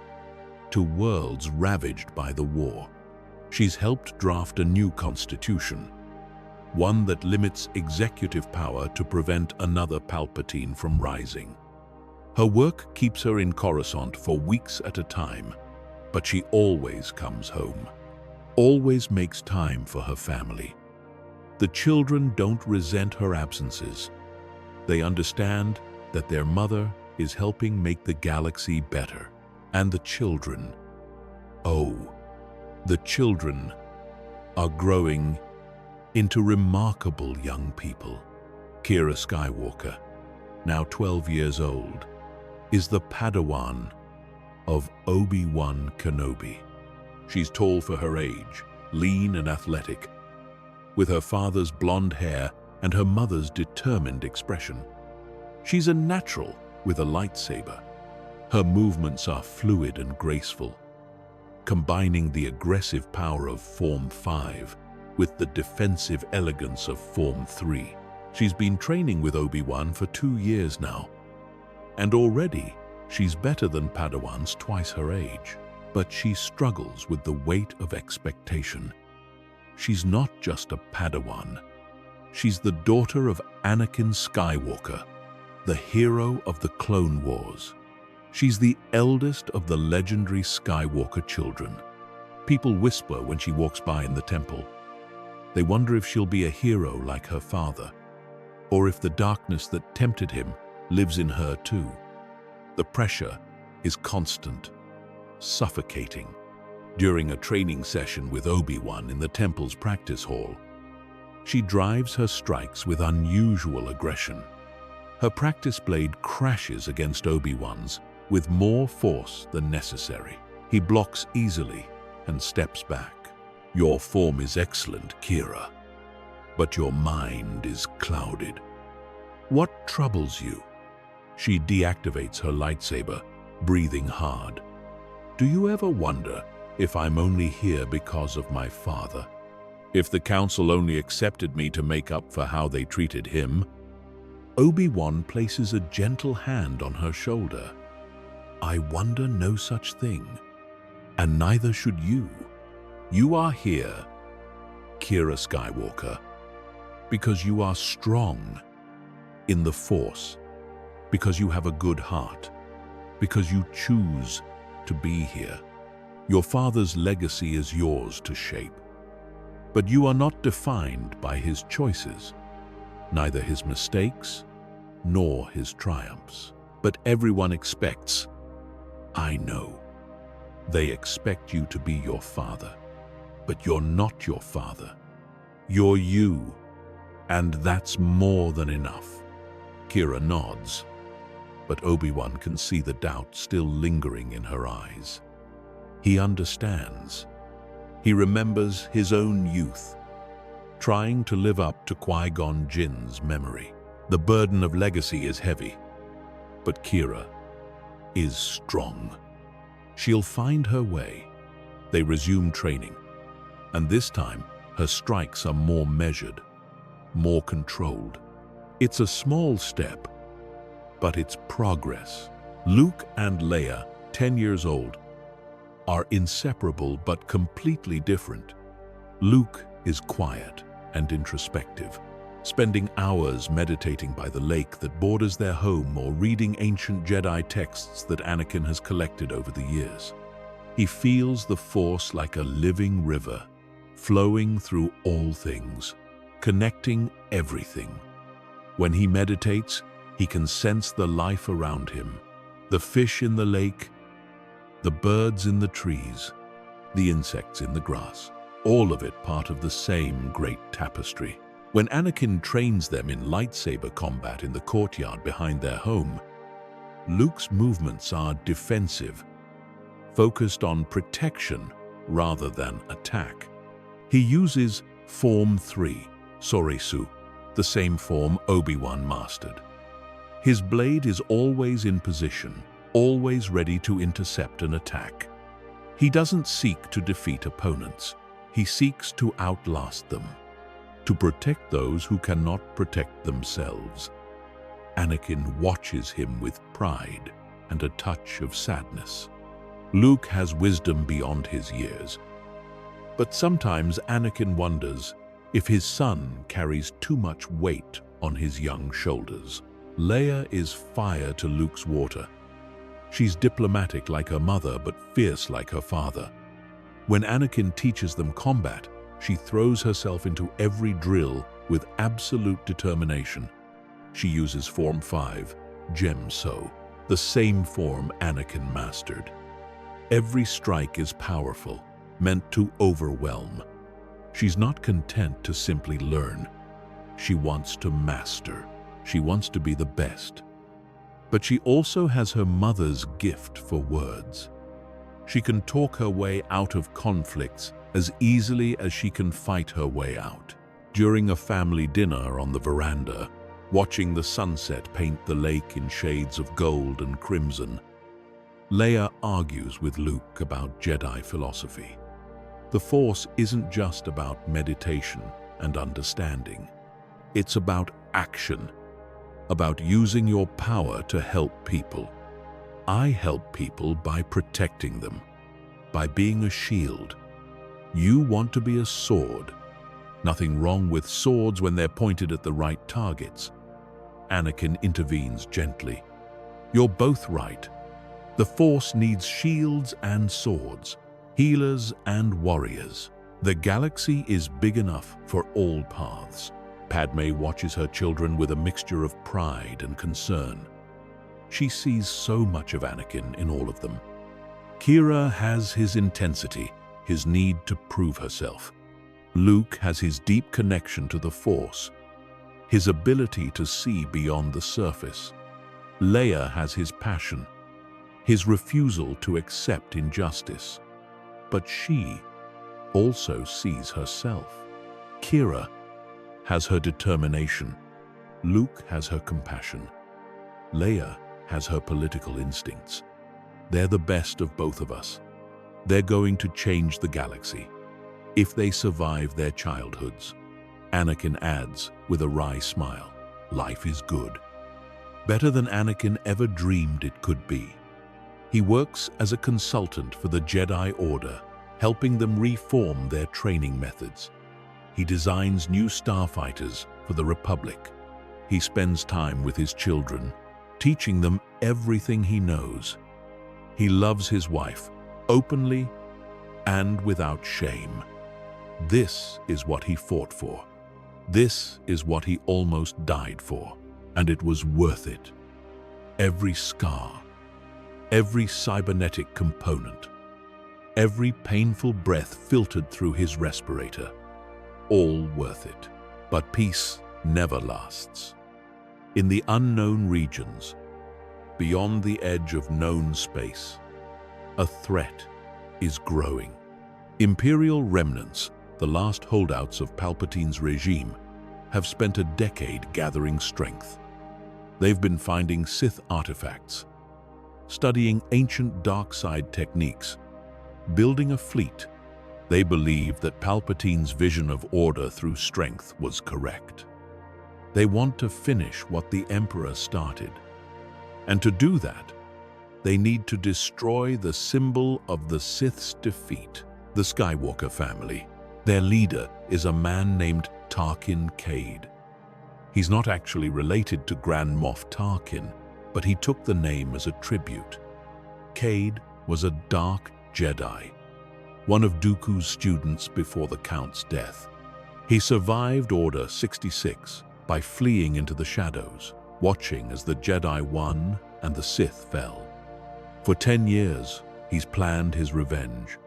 to worlds ravaged by the war. She's helped draft a new constitution, one that limits executive power to prevent another Palpatine from rising. Her work keeps her in Coruscant for weeks at a time, but she always comes home, always makes time for her family. The children don't resent her absences. They understand that their mother is helping make the galaxy better. And the children, oh, the children are growing into remarkable young people. Kira Skywalker, now 12 years old, is the Padawan of Obi-Wan Kenobi. She's tall for her age, lean and athletic, with her father's blonde hair and her mother's determined expression. She's a natural with a lightsaber. Her movements are fluid and graceful, combining the aggressive power of Form 5 with the defensive elegance of Form 3. She's been training with Obi-Wan for 2 years now, and already she's better than Padawans twice her age. But she struggles with the weight of expectation. She's not just a Padawan. She's the daughter of Anakin Skywalker, the hero of the Clone Wars. She's the eldest of the legendary Skywalker children. People whisper when she walks by in the temple. They wonder if she'll be a hero like her father, or if the darkness that tempted him lives in her too. The pressure is constant, suffocating. During a training session with Obi-Wan in the temple's practice hall, she drives her strikes with unusual aggression. Her practice blade crashes against Obi-Wan's with more force than necessary. He blocks easily and steps back. Your form is excellent, Kira, but your mind is clouded. What troubles you? She deactivates her lightsaber, breathing hard. Do you ever wonder if I'm only here because of my father? If the council only accepted me to make up for how they treated him? Obi-Wan places a gentle hand on her shoulder. I wonder no such thing, and neither should you. You are here, Kira Skywalker, because you are strong in the Force, because you have a good heart, because you choose to be here. Your father's legacy is yours to shape, but you are not defined by his choices, neither his mistakes nor his triumphs. But everyone expects, I know, they expect you to be your father, but you're not your father. You're you, and that's more than enough. Kira nods, but Obi-Wan can see the doubt still lingering in her eyes. He understands. He remembers his own youth, trying to live up to Qui-Gon Jinn's memory. The burden of legacy is heavy, but Kira is strong. She'll find her way. They resume training, and this time her strikes are more measured, more controlled. It's a small step, but it's progress. Luke and Leia, 10 years old, are inseparable but completely different. Luke is quiet and introspective, spending hours meditating by the lake that borders their home or reading ancient Jedi texts that Anakin has collected over the years. He feels the Force like a living river, flowing through all things, connecting everything. When he meditates, he can sense the life around him, the fish in the lake, the birds in the trees, the insects in the grass, all of it part of the same great tapestry. When Anakin trains them in lightsaber combat in the courtyard behind their home, Luke's movements are defensive, focused on protection rather than attack. He uses Form 3, Soresu, the same form Obi-Wan mastered. His blade is always in position, always ready to intercept an attack. He doesn't seek to defeat opponents. He seeks to outlast them, to protect those who cannot protect themselves. Anakin watches him with pride and a touch of sadness. Luke has wisdom beyond his years, but sometimes Anakin wonders if his son carries too much weight on his young shoulders. Leia is fire to Luke's water. She's diplomatic like her mother, but fierce like her father. When Anakin teaches them combat, she throws herself into every drill with absolute determination. She uses Form 5, Gem So, the same form Anakin mastered. Every strike is powerful, meant to overwhelm. She's not content to simply learn. She wants to master. She wants to be the best. But she also has her mother's gift for words. She can talk her way out of conflicts as easily as she can fight her way out. During a family dinner on the veranda, watching the sunset paint the lake in shades of gold and crimson, Leia argues with Luke about Jedi philosophy. The Force isn't just about meditation and understanding. It's about action, about using your power to help people. I help people by protecting them, by being a shield. You want to be a sword. Nothing wrong with swords when they're pointed at the right targets. Anakin intervenes gently. You're both right. The Force needs shields and swords, healers and warriors. The galaxy is big enough for all paths. Padme watches her children with a mixture of pride and concern. She sees so much of Anakin in all of them. Kira has his intensity, his need to prove herself. Luke has his deep connection to the Force, his ability to see beyond the surface. Leia has his passion, his refusal to accept injustice. But she also sees herself. Kira has her determination. Luke has her compassion. Leia has her political instincts. They're the best of both of us. They're going to change the galaxy, if they survive their childhoods. Anakin adds with a wry smile, life is good. Better than Anakin ever dreamed it could be. He works as a consultant for the Jedi Order, helping them reform their training methods. He designs new starfighters for the Republic. He spends time with his children, teaching them everything he knows. He loves his wife, openly and without shame. This is what he fought for. This is what he almost died for, and it was worth it. Every scar, every cybernetic component, every painful breath filtered through his respirator, all worth it. But peace never lasts. In the unknown regions, beyond the edge of known space, a threat is growing. Imperial remnants, the last holdouts of Palpatine's regime, have spent a decade gathering strength. They've been finding Sith artifacts, studying ancient dark side techniques, building a fleet. They believe that Palpatine's vision of order through strength was correct. They want to finish what the Emperor started. And to do that, they need to destroy the symbol of the Sith's defeat, the Skywalker family. Their leader is a man named Tarkin Cade. He's not actually related to Grand Moff Tarkin, but he took the name as a tribute. Cade was a dark Jedi, one of Dooku's students before the Count's death. He survived Order 66 by fleeing into the shadows, watching as the Jedi won and the Sith fell. For 10 years, he's planned his revenge.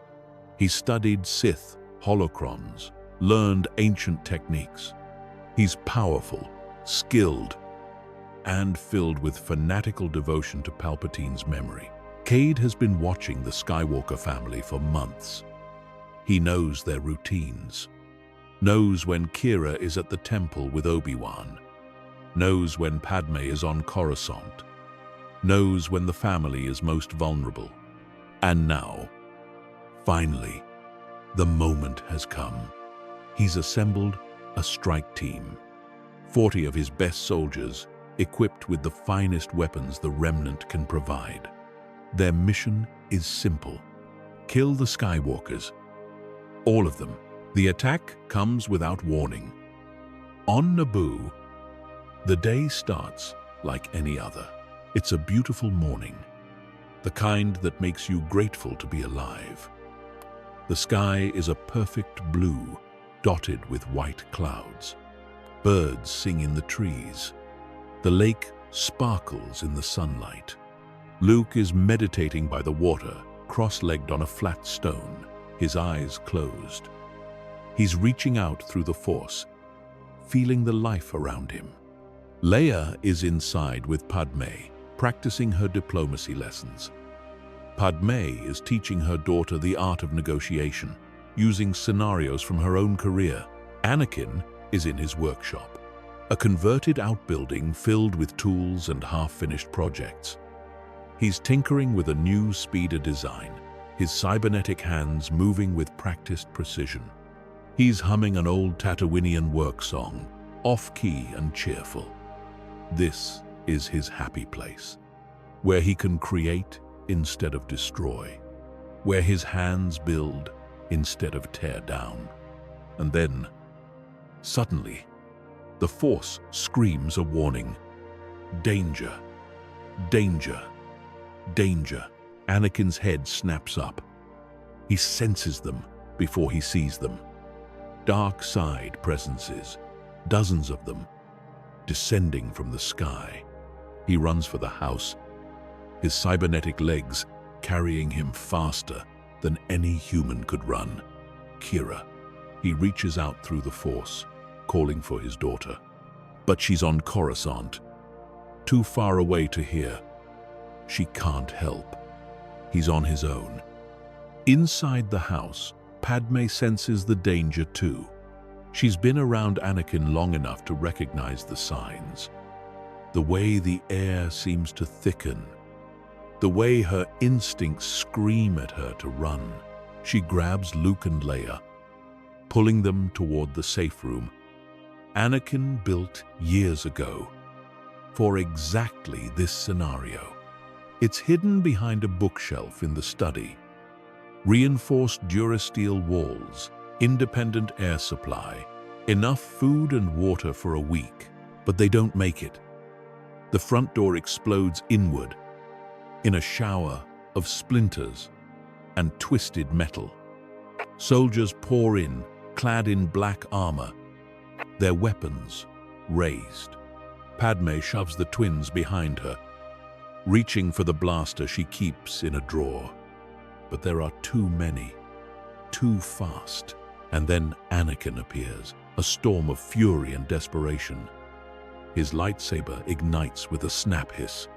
He studied Sith holocrons, learned ancient techniques. He's powerful, skilled, and filled with fanatical devotion to Palpatine's memory. Cade has been watching the Skywalker family for months. He knows their routines, knows when Kira is at the temple with Obi-Wan, knows when Padme is on Coruscant, knows when the family is most vulnerable. And now, finally, the moment has come. He's assembled a strike team, 40 of his best soldiers, equipped with the finest weapons the Remnant can provide. Their mission is simple: kill the Skywalkers. All of them. The attack comes without warning. On Naboo, the day starts like any other. It's a beautiful morning, the kind that makes you grateful to be alive. The sky is a perfect blue, dotted with white clouds. Birds sing in the trees. The lake sparkles in the sunlight. Luke is meditating by the water, cross-legged on a flat stone, his eyes closed. He's reaching out through the Force, feeling the life around him. Leia is inside with Padme, practicing her diplomacy lessons. Padme is teaching her daughter the art of negotiation, using scenarios from her own career. Anakin is in his workshop, a converted outbuilding filled with tools and half-finished projects. He's tinkering with a new speeder design, his cybernetic hands moving with practiced precision. He's humming an old Tatooinean work song, off-key and cheerful. This is his happy place, where he can create instead of destroy, where his hands build instead of tear down. And then, suddenly, the Force screams a warning. Danger, danger, danger. Anakin's head snaps up. He senses them before he sees them. Dark side presences, dozens of them, descending from the sky. He runs for the house, his cybernetic legs carrying him faster than any human could run. Kira. He reaches out through the Force, calling for his daughter. But she's on Coruscant, too far away to hear. She can't help. He's on his own. Inside the house, Padme senses the danger too. She's been around Anakin long enough to recognize the signs. The way the air seems to thicken. The way her instincts scream at her to run. She grabs Luke and Leia, pulling them toward the safe room Anakin built years ago for exactly this scenario. It's hidden behind a bookshelf in the study. Reinforced Durasteel walls, independent air supply, enough food and water for a week, but they don't make it. The front door explodes inward in a shower of splinters and twisted metal. Soldiers pour in, clad in black armor, their weapons raised. Padme shoves the twins behind her, reaching for the blaster she keeps in a drawer. But there are too many, too fast. And then Anakin appears, a storm of fury and desperation. His lightsaber ignites with a snap hiss,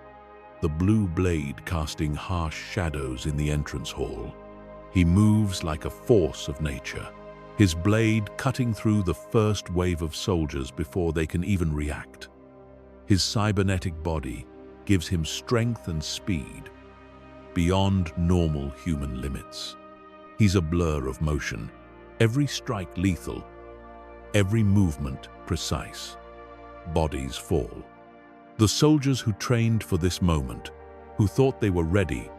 the blue blade casting harsh shadows in the entrance hall. He moves like a force of nature, his blade cutting through the first wave of soldiers before they can even react. His cybernetic body gives him strength and speed beyond normal human limits. He's a blur of motion, every strike lethal, every movement precise. Bodies fall. The soldiers who trained for this moment, who thought they were ready,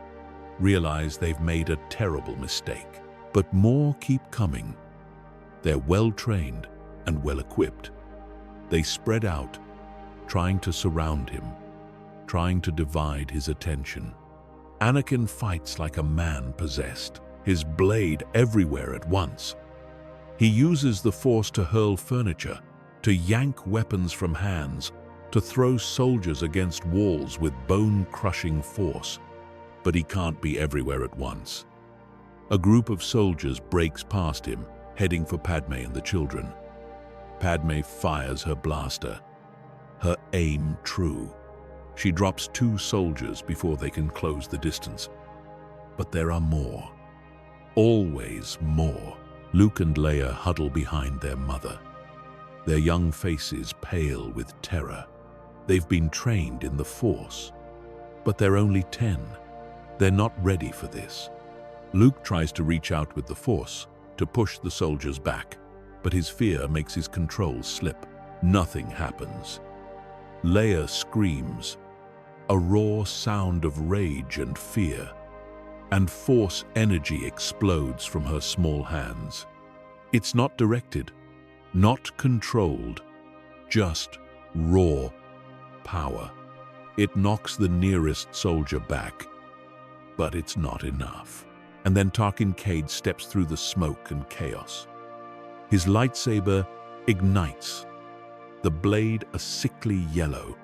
realize they've made a terrible mistake. But more keep coming. They're well-trained and well-equipped. They spread out, trying to surround him, trying to divide his attention. Anakin fights like a man possessed, his blade everywhere at once. He uses the Force to hurl furniture, to yank weapons from hands, to throw soldiers against walls with bone-crushing force. But he can't be everywhere at once. A group of soldiers breaks past him, heading for Padme and the children. Padme fires her blaster, her aim true. She drops 2 soldiers before they can close the distance. But there are more. Always more. Luke and Leia huddle behind their mother, their young faces pale with terror. They've been trained in the Force, but they're only 10. They're not ready for this. Luke tries to reach out with the Force to push the soldiers back, but his fear makes his control slip. Nothing happens. Leia screams, a raw sound of rage and fear, and Force energy explodes from her small hands. It's not directed, not controlled, just raw power. It knocks the nearest soldier back, but it's not enough. And then Tarkin Cade steps through the smoke and chaos. His lightsaber ignites, the blade a sickly yellow,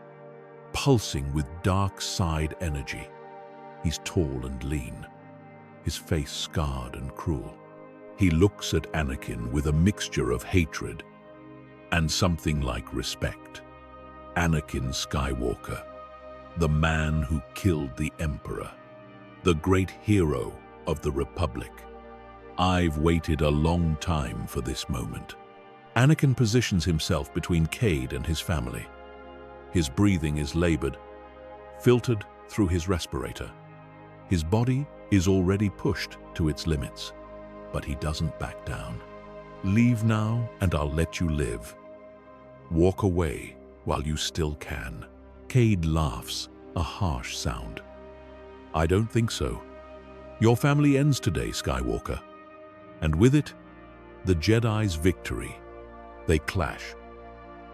pulsing with dark side energy. He's tall and lean, his face scarred and cruel. He looks at Anakin with a mixture of hatred and something like respect. Anakin Skywalker, the man who killed the Emperor, the great hero of the Republic. I've waited a long time for this moment. Anakin positions himself between Cade and his family. His breathing is labored, filtered through his respirator. His body is already pushed to its limits, but he doesn't back down. Leave now and I'll let you live. Walk away while you still can. Cade laughs, a harsh sound. I don't think so. Your family ends today, Skywalker. And with it, the Jedi's victory. They clash,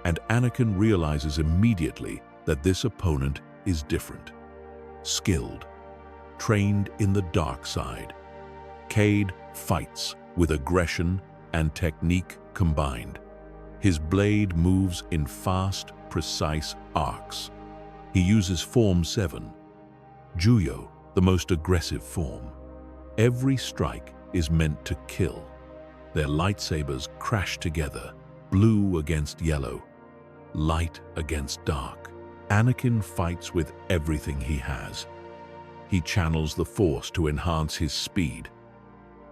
and Anakin realizes immediately that this opponent is different. Skilled, trained in the dark side. Cade fights with aggression and technique combined. His blade moves in fast, precise arcs. He uses Form 7, Juyo, the most aggressive form. Every strike is meant to kill. Their lightsabers crash together, blue against yellow, light against dark. Anakin fights with everything he has. He channels the Force to enhance his speed,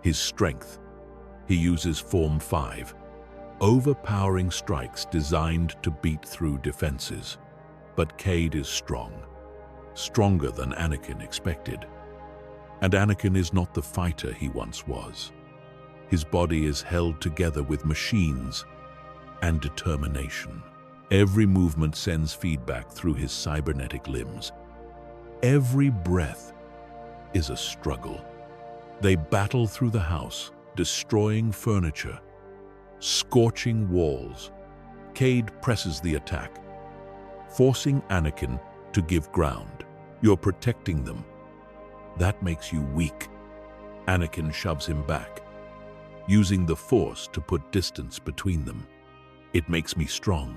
his strength. He uses Form 5, overpowering strikes designed to beat through defenses. But Cade is strong, stronger than Anakin expected. And Anakin is not the fighter he once was. His body is held together with machines and determination. Every movement sends feedback through his cybernetic limbs. Every breath is a struggle. They battle through the house, destroying furniture, scorching walls. Cade presses the attack, forcing Anakin to give ground. You're protecting them. That makes you weak. Anakin shoves him back, using the Force to put distance between them. It makes me strong.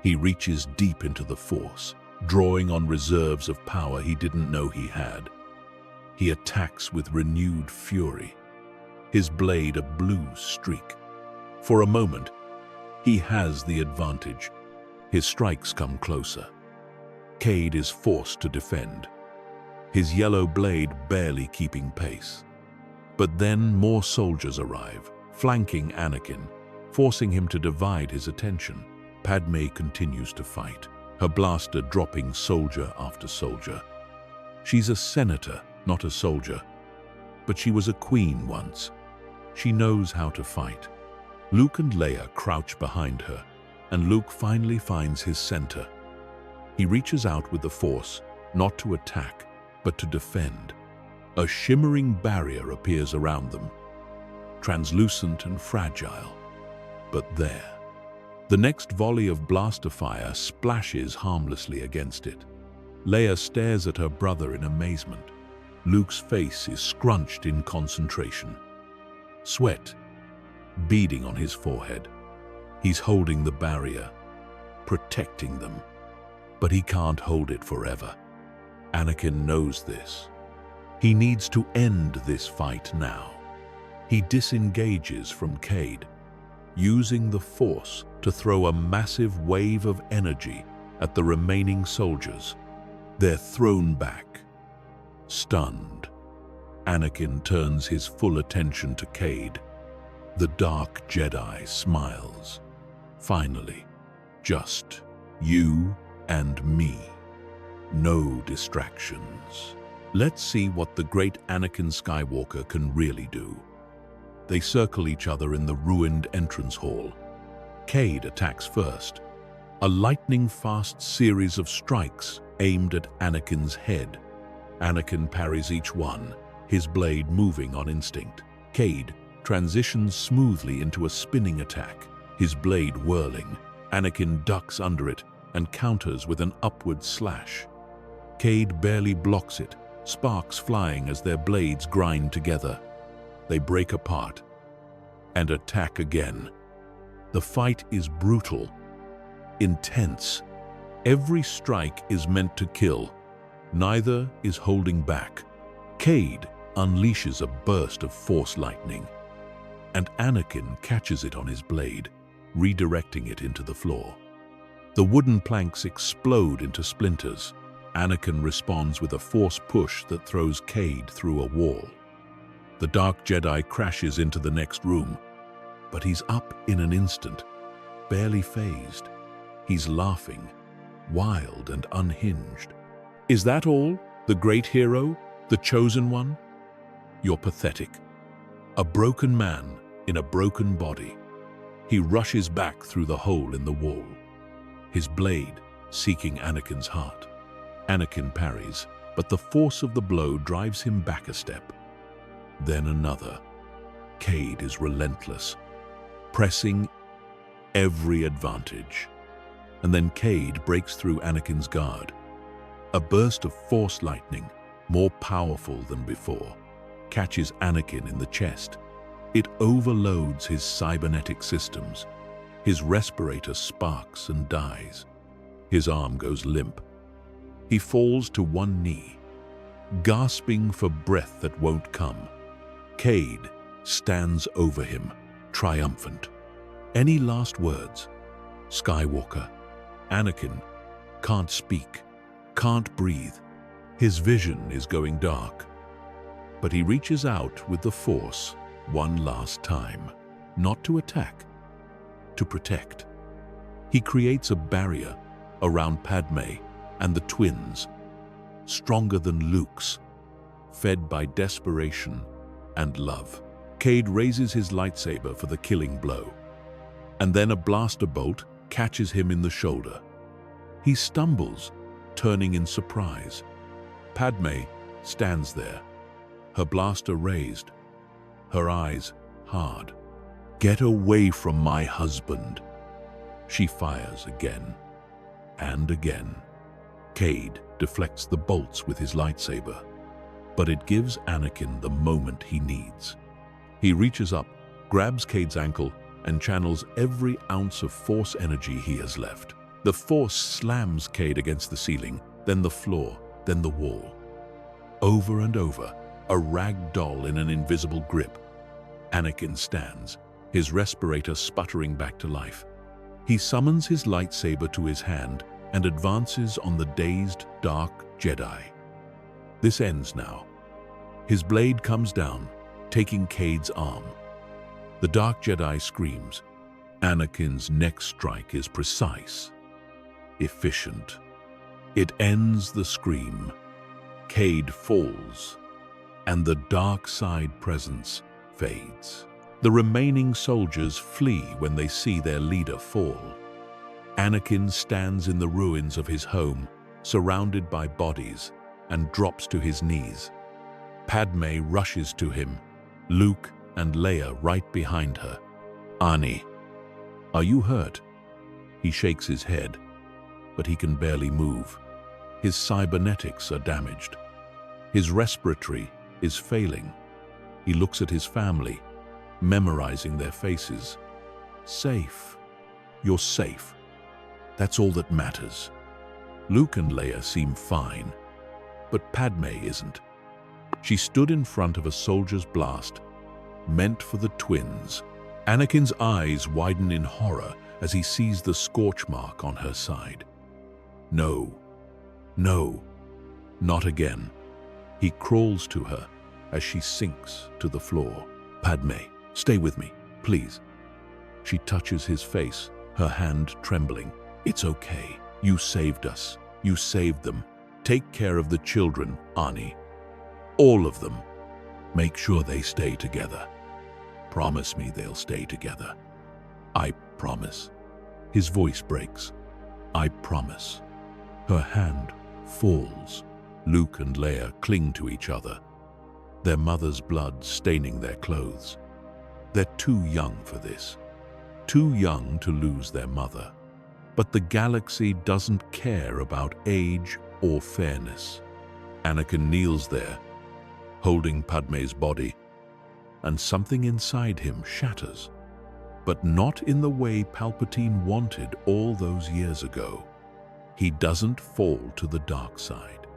He reaches deep into the Force, drawing on reserves of power he didn't know he had. He attacks with renewed fury, his blade a blue streak. For a moment, he has the advantage. His strikes come closer. Cade is forced to defend, his yellow blade barely keeping pace. But then more soldiers arrive, flanking Anakin, forcing him to divide his attention. Padme continues to fight, her blaster dropping soldier after soldier. She's a senator, not a soldier, but she was a queen once. She knows how to fight. Luke and Leia crouch behind her, and Luke finally finds his center. He reaches out with the Force, not to attack, but to defend. A shimmering barrier appears around them, translucent and fragile. But there, the next volley of blaster fire splashes harmlessly against it. Leia stares at her brother in amazement. Luke's face is scrunched in concentration, sweat beading on his forehead. He's holding the barrier, protecting them, but he can't hold it forever. Anakin knows this. He needs to end this fight now. He disengages from Cade, using the Force to throw a massive wave of energy at the remaining soldiers. They're thrown back. Stunned, Anakin turns his full attention to Cade. The Dark Jedi smiles. Finally, just you and me. No distractions. Let's see what the great Anakin Skywalker can really do. They circle each other in the ruined entrance hall. Cade attacks first, A lightning-fast series of strikes aimed at Anakin's head. Anakin parries each one, his blade moving on instinct. Cade transitions smoothly into a spinning attack, his blade whirling. Anakin ducks under it and counters with an upward slash. Cade barely blocks it, sparks flying as their blades grind together. They break apart and attack again. The fight is brutal, intense. Every strike is meant to kill. Neither is holding back. Cade unleashes a burst of Force lightning, and Anakin catches it on his blade, redirecting it into the floor. The wooden planks explode into splinters. Anakin responds with a Force push that throws Cade through a wall. The Dark Jedi crashes into the next room, but he's up in an instant, barely fazed. He's laughing, wild and unhinged. Is that all? The great hero? The chosen one? You're pathetic. A broken man in a broken body. He rushes back through the hole in the wall, his blade seeking Anakin's heart. Anakin parries, but the force of the blow drives him back a step. Then another. Cade is relentless, pressing every advantage. And then Cade breaks through Anakin's guard. A burst of Force lightning, more powerful than before, catches Anakin in the chest. It overloads his cybernetic systems. His respirator sparks and dies. His arm goes limp. He falls to one knee, gasping for breath that won't come. Cade stands over him, triumphant. Any last words? Skywalker. Anakin can't speak, can't breathe. His vision is going dark. But he reaches out with the Force one last time, not to attack, to protect. He creates a barrier around Padme and the twins, stronger than Luke's, fed by desperation and love. Cade raises his lightsaber for the killing blow, and then a blaster bolt catches him in the shoulder. He stumbles, turning in surprise. Padme stands there, her blaster raised, her eyes hard. "Get away from my husband." She fires again and again. Cade deflects the bolts with his lightsaber, but it gives Anakin the moment he needs. He reaches up, grabs Cade's ankle, and channels every ounce of Force energy he has left. The Force slams Cade against the ceiling, then the floor, then the wall. Over and over, a rag doll in an invisible grip. Anakin stands, his respirator sputtering back to life. He summons his lightsaber to his hand and advances on the dazed Dark Jedi. This ends now. His blade comes down, taking Cade's arm. The Dark Jedi screams. Anakin's next strike is precise, efficient. It ends the scream. Cade falls, and the dark side presence fades. The remaining soldiers flee when they see their leader fall. Anakin stands in the ruins of his home, surrounded by bodies, and drops to his knees. Padme rushes to him, Luke and Leia right behind her. "Ani, are you hurt?" He shakes his head, but he can barely move. His cybernetics are damaged. His respiratory is failing. He looks at his family, memorizing their faces. "Safe. You're safe. That's all that matters." Luke and Leia seem fine, but Padme isn't. She stood in front of a soldier's blast, meant for the twins. Anakin's eyes widen in horror as he sees the scorch mark on her side. No, no, not again. He crawls to her as she sinks to the floor. "Padme, stay with me, please." She touches his face, her hand trembling. "It's okay. You saved us. You saved them. Take care of the children, Ani. All of them. Make sure they stay together. Promise me they'll stay together." "I promise." His voice breaks. I promise. Her hand falls. Luke and Leia cling to each other, their mother's blood staining their clothes. They're too young for this, too young to lose their mother. But the galaxy doesn't care about age or fairness. Anakin kneels there, holding Padme's body, and something inside him shatters, but not in the way Palpatine wanted all those years ago. He doesn't fall to the dark side.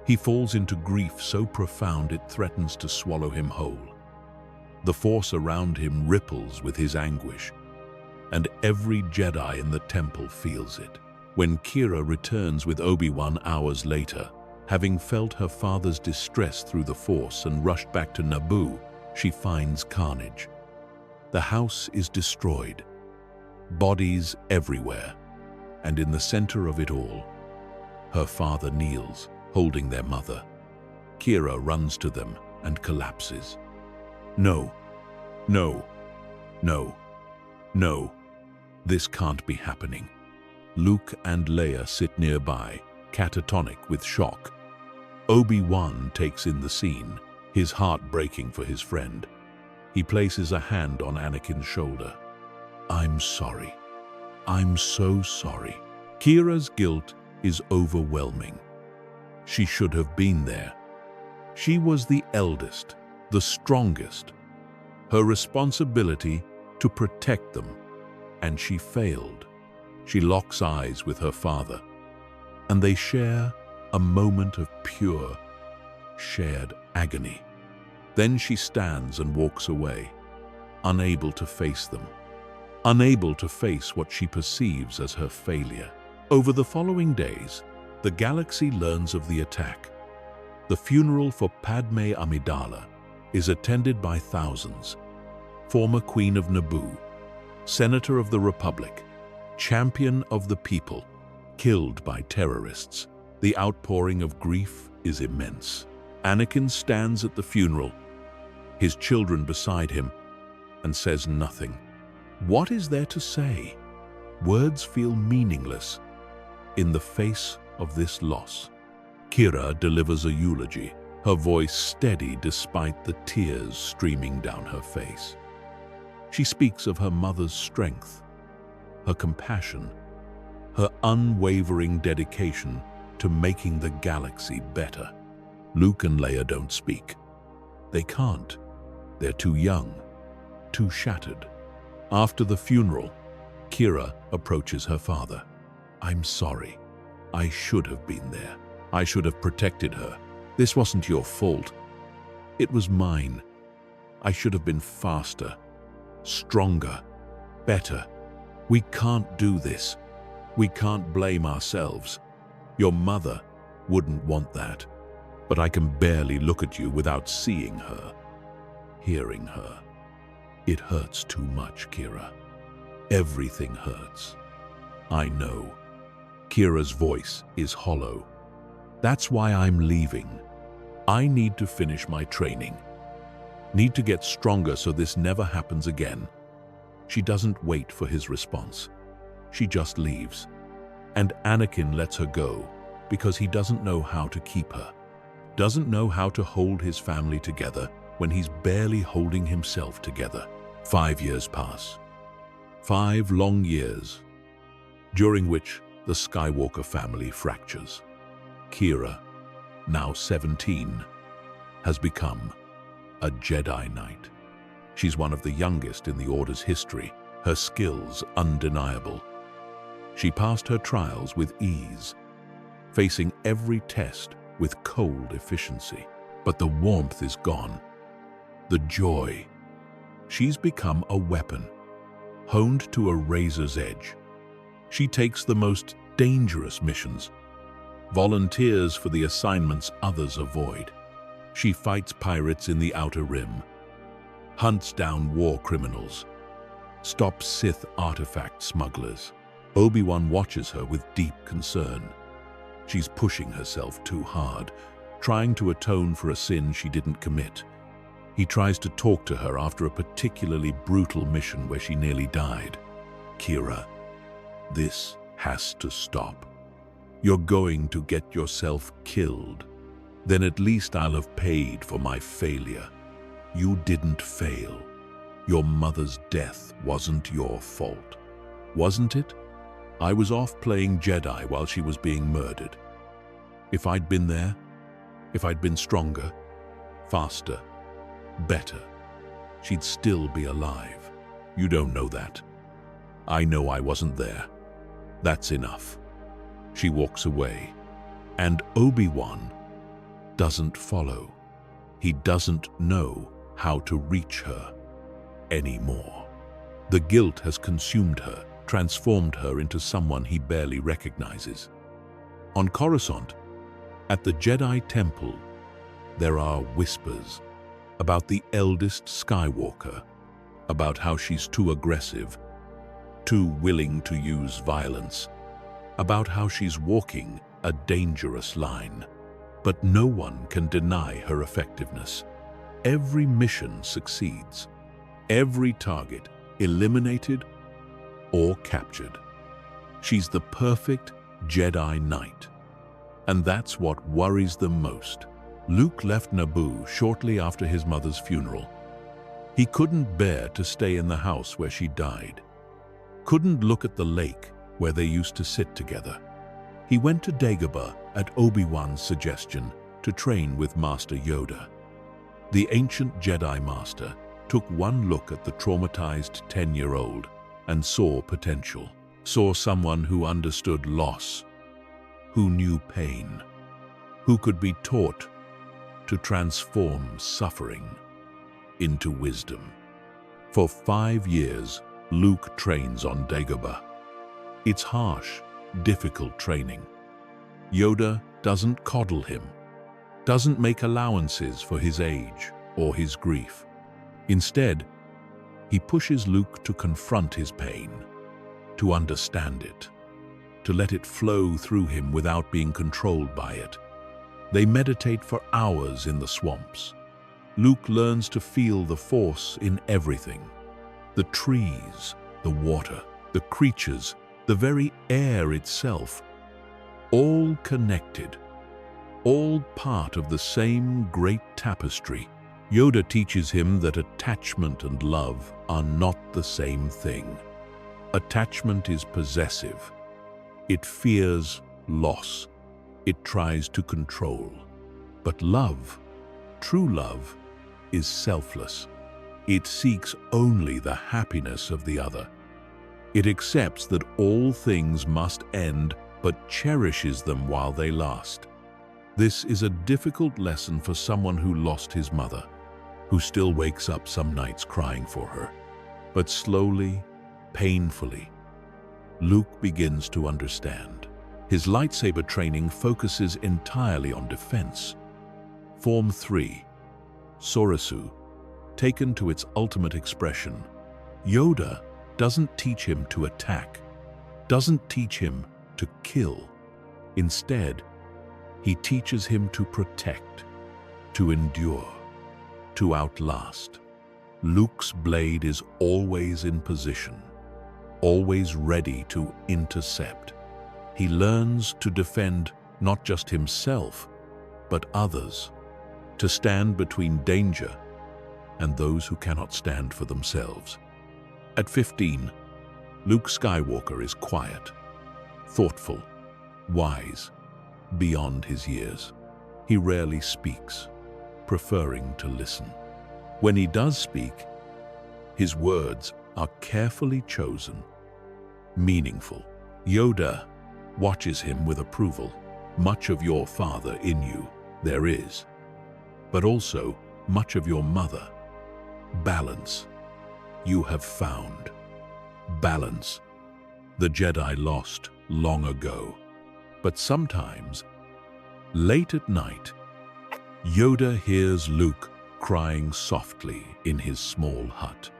He falls into grief so profound it threatens to swallow him whole. The Force around him ripples with his anguish, and every Jedi in the temple feels it. When Qi'ra returns with Obi-Wan hours later, having felt her father's distress through the Force and rushed back to Naboo, she finds carnage. The house is destroyed, bodies everywhere, and in the center of it all, her father kneels, holding their mother. Qi'ra runs to them and collapses. No, no, no, no, this can't be happening. Luke and Leia sit nearby, catatonic with shock. Obi-Wan takes in the scene, his heart breaking for his friend. He places a hand on Anakin's shoulder. I'm sorry. I'm so sorry. Qi'ra's guilt is overwhelming. She should have been there. She was the eldest, the strongest. Her responsibility to protect them, and she failed. She locks eyes with her father, and they share a moment of pure, shared agony. Then she stands and walks away, unable to face them, unable to face what she perceives as her failure. Over the following days, the galaxy learns of the attack. The funeral for Padme Amidala is attended by thousands. Former Queen of Naboo, Senator of the Republic, champion of the people, killed by terrorists. The outpouring of grief is immense. Anakin stands at the funeral, his children beside him, and says nothing. What is there to say? Words feel meaningless in the face of this loss. Qi'ra delivers a eulogy, her voice steady despite the tears streaming down her face. She speaks of her mother's strength, her compassion, her unwavering dedication to making the galaxy better. Luke and Leia don't speak. They can't. They're too young, too shattered. After the funeral, Qi'ra approaches her father. I'm sorry. I should have been there. I should have protected her. This wasn't your fault. It was mine. I should have been faster, stronger, better. We can't do this. We can't blame ourselves. Your mother wouldn't want that. But I can barely look at you without seeing her, hearing her. It hurts too much, Qi'ra. Everything hurts. I know. Kira's voice is hollow. That's why I'm leaving. I need to finish my training. Need to get stronger so this never happens again. She doesn't wait for his response. She just leaves. And Anakin lets her go because he doesn't know how to keep her. Doesn't know how to hold his family together when he's barely holding himself together. 5 years pass. 5 long years, during which the Skywalker family fractures. Qi'ra, now 17, has become a Jedi Knight. She's one of the youngest in the Order's history, her skills undeniable. She passed her trials with ease, facing every test with cold efficiency. But the warmth is gone, the joy. She's become a weapon, honed to a razor's edge. She takes the most dangerous missions, volunteers for the assignments others avoid. She fights pirates in the Outer Rim, hunts down war criminals, stops Sith artifact smugglers. Obi-Wan watches her with deep concern. She's pushing herself too hard, trying to atone for a sin she didn't commit. He tries to talk to her after a particularly brutal mission where she nearly died. Qi'ra, this has to stop. You're going to get yourself killed. Then at least I'll have paid for my failure. You didn't fail. Your mother's death wasn't your fault. Wasn't it? I was off playing Jedi while she was being murdered. If I'd been there, if I'd been stronger, faster, better, she'd still be alive. You don't know that. I know I wasn't there. That's enough. She walks away, and Obi-Wan doesn't follow. He doesn't know how to reach her anymore. The guilt has consumed her, transformed her into someone he barely recognizes. On Coruscant, at the Jedi Temple, there are whispers about the eldest Skywalker, about how she's too aggressive, too willing to use violence, about how she's walking a dangerous line. But no one can deny her effectiveness. Every mission succeeds. Every target eliminated or captured. She's the perfect Jedi Knight. And that's what worries them most. Luke left Naboo shortly after his mother's funeral. He couldn't bear to stay in the house where she died. Couldn't look at the lake where they used to sit together. He went to Dagobah at Obi-Wan's suggestion to train with Master Yoda. The ancient Jedi Master took one look at the traumatized 10-year-old and saw potential, saw someone who understood loss, who knew pain, who could be taught to transform suffering into wisdom. For 5 years, Luke trains on Dagobah. It's harsh, difficult training. Yoda doesn't coddle him, doesn't make allowances for his age or his grief. Instead, he pushes Luke to confront his pain, to understand it, to let it flow through him without being controlled by it. They meditate for hours in the swamps. Luke learns to feel the Force in everything. The trees, the water, the creatures, the very air itself, all connected, all part of the same great tapestry. Yoda teaches him that attachment and love are not the same thing. Attachment is possessive. It fears loss. It tries to control. But love, true love, is selfless. It seeks only the happiness of the other. It accepts that all things must end, but cherishes them while they last. This is a difficult lesson for someone who lost his mother, who still wakes up some nights crying for her. But slowly, painfully, Luke begins to understand. His lightsaber training focuses entirely on defense. Form 3, Soresu, taken to its ultimate expression. Yoda doesn't teach him to attack, doesn't teach him to kill. Instead, he teaches him to protect, to endure, to outlast. Luke's blade is always in position, always ready to intercept. He learns to defend not just himself, but others, to stand between danger and those who cannot stand for themselves. At 15, Luke Skywalker is quiet, thoughtful, wise, beyond his years. He rarely speaks, preferring to listen. When he does speak, his words are carefully chosen, meaningful. Yoda watches him with approval. Much of your father in you there is, but also much of your mother. Balance. You have found balance. The Jedi lost long ago. But sometimes, late at night, Yoda hears Luke crying softly in his small hut.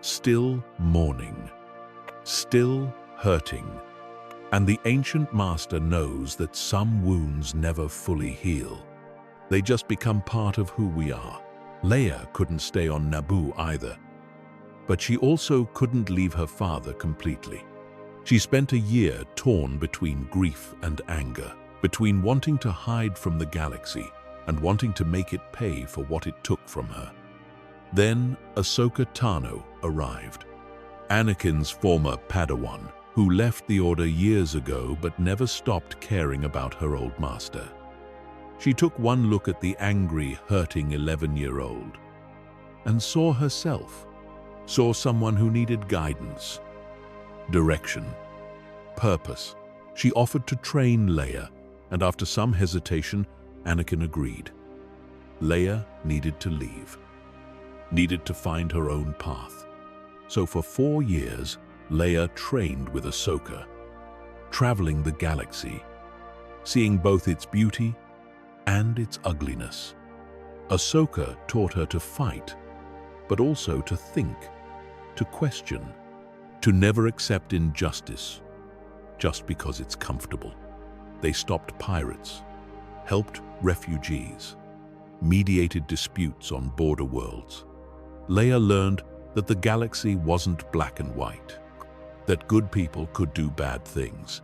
Still mourning, still hurting. And the ancient master knows that some wounds never fully heal. They just become part of who we are. Leia couldn't stay on Naboo either, but she also couldn't leave her father completely. She spent a year torn between grief and anger, between wanting to hide from the galaxy and wanting to make it pay for what it took from her. Then Ahsoka Tano arrived, Anakin's former Padawan, who left the Order years ago but never stopped caring about her old master. She took one look at the angry, hurting 11-year-old and saw herself, saw someone who needed guidance, direction, purpose. She offered to train Leia, and after some hesitation, Anakin agreed. Leia needed to leave, needed to find her own path. So for 4 years, Leia trained with Ahsoka, traveling the galaxy, seeing both its beauty and its ugliness. Ahsoka taught her to fight, but also to think, to question, to never accept injustice just because it's comfortable. They stopped pirates, helped refugees, mediated disputes on border worlds. Leia learned that the galaxy wasn't black and white, that good people could do bad things,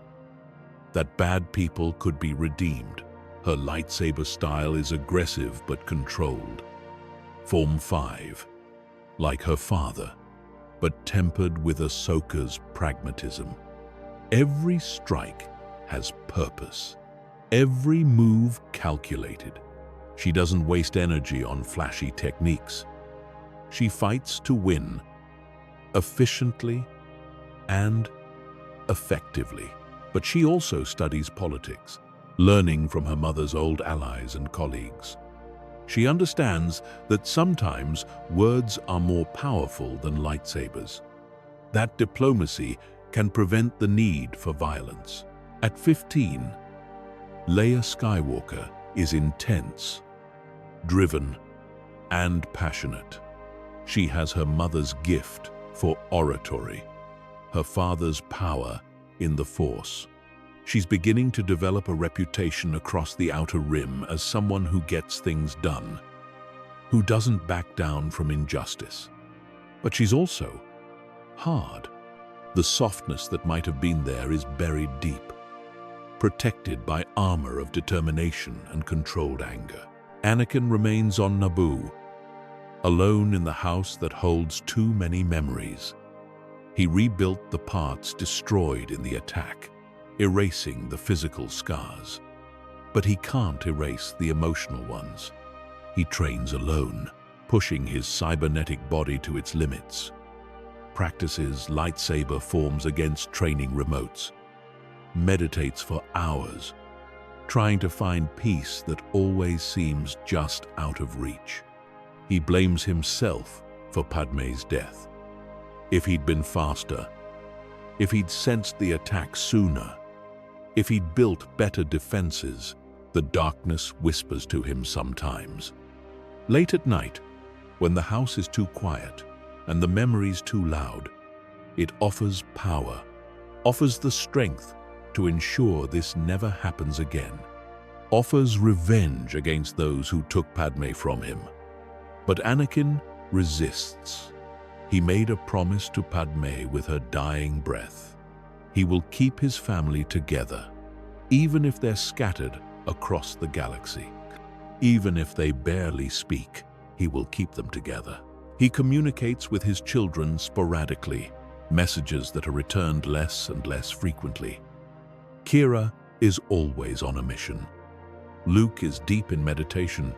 that bad people could be redeemed. Her lightsaber style is aggressive but controlled. Form 5, like her father, but tempered with Ahsoka's pragmatism. Every strike has purpose, every move calculated. She doesn't waste energy on flashy techniques. She fights to win, efficiently and effectively. But she also studies politics, learning from her mother's old allies and colleagues. She understands that sometimes words are more powerful than lightsabers. That diplomacy can prevent the need for violence. At 15, Leia Skywalker is intense, driven, and passionate. She has her mother's gift for oratory, her father's power in the Force. She's beginning to develop a reputation across the Outer Rim as someone who gets things done, who doesn't back down from injustice. But she's also hard. The softness that might have been there is buried deep, protected by armor of determination and controlled anger. Anakin remains on Naboo, alone in the house that holds too many memories. He rebuilt the parts destroyed in the attack, erasing the physical scars. But he can't erase the emotional ones. He trains alone, pushing his cybernetic body to its limits. Practices lightsaber forms against training remotes. Meditates for hours, trying to find peace that always seems just out of reach. He blames himself for Padmé's death. If he'd been faster, if he'd sensed the attack sooner, if he'd built better defenses, the darkness whispers to him sometimes. Late at night, when the house is too quiet and the memories too loud, it offers power, offers the strength to ensure this never happens again, offers revenge against those who took Padmé from him. But Anakin resists. He made a promise to Padmé with her dying breath. He will keep his family together, even if they're scattered across the galaxy. Even if they barely speak, he will keep them together. He communicates with his children sporadically, messages that are returned less and less frequently. Qi'ra is always on a mission. Luke is deep in meditation.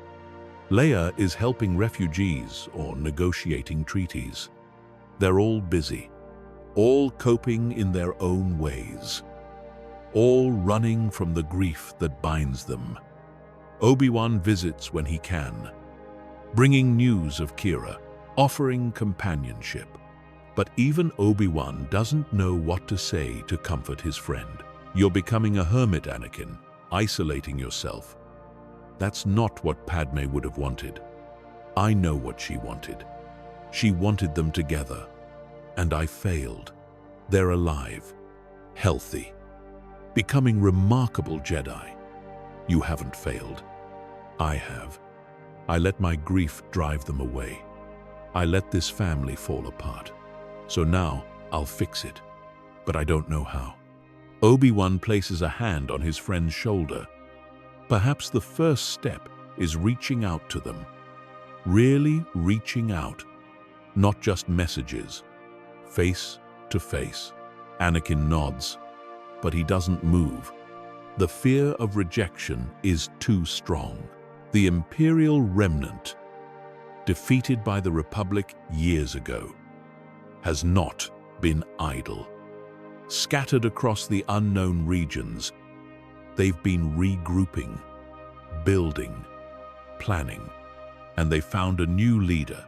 Leia is helping refugees or negotiating treaties. They're all busy, all coping in their own ways, all running from the grief that binds them. Obi-Wan visits when he can, bringing news of Qi'ra, offering companionship. But even Obi-Wan doesn't know what to say to comfort his friend. You're becoming a hermit, Anakin, isolating yourself. That's not what Padmé would have wanted. I know what she wanted. She wanted them together, and I failed. They're alive, healthy, becoming remarkable Jedi. You haven't failed. I have. I let my grief drive them away. I let this family fall apart. So now I'll fix it. but I don't know how. Obi-Wan places a hand on his friend's shoulder. Perhaps the first step is reaching out to them. Really reaching out. Not just messages. Face to face. Anakin nods, but he doesn't move. The fear of rejection is too strong. The Imperial remnant, defeated by the Republic years ago, has not been idle. Scattered across the unknown regions, they've been regrouping, building, planning, and they found a new leader.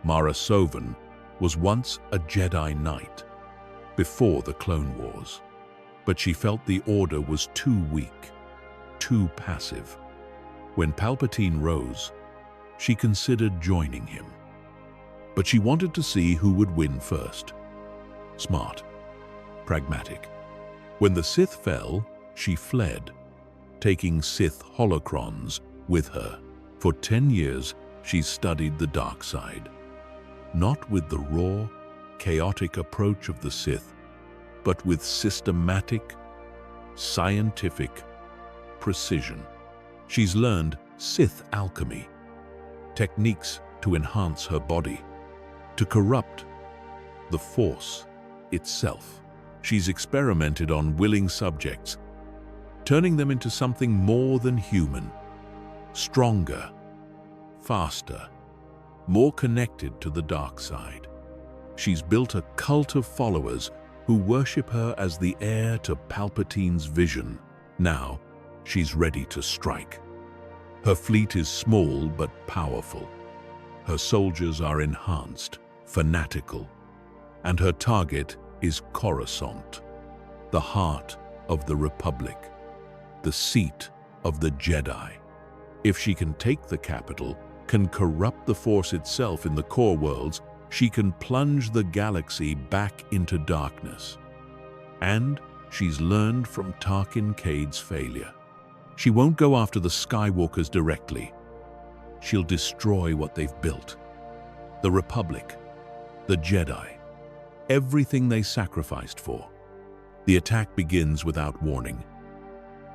Mara Sovan was once a Jedi Knight, before the Clone Wars, but she felt the Order was too weak, too passive. When Palpatine rose, she considered joining him. But she wanted to see who would win first. Smart, pragmatic. When the Sith fell, she fled, taking Sith holocrons with her. For 10 years, she's studied the dark side. Not with the raw, chaotic approach of the Sith, but with systematic, scientific precision. She's learned Sith alchemy, techniques to enhance her body, to corrupt the Force itself. She's experimented on willing subjects, turning them into something more than human, stronger, faster, more connected to the dark side. She's built a cult of followers who worship her as the heir to Palpatine's vision. Now, she's ready to strike. Her fleet is small but powerful. Her soldiers are enhanced, fanatical, and her target is Coruscant, the heart of the Republic, the seat of the Jedi. If she can take the capital, can corrupt the Force itself in the core worlds, she can plunge the galaxy back into darkness. And she's learned from Tarkin Cade's failure. She won't go after the Skywalkers directly. She'll destroy what they've built. The Republic, the Jedi, everything they sacrificed for. The attack begins without warning.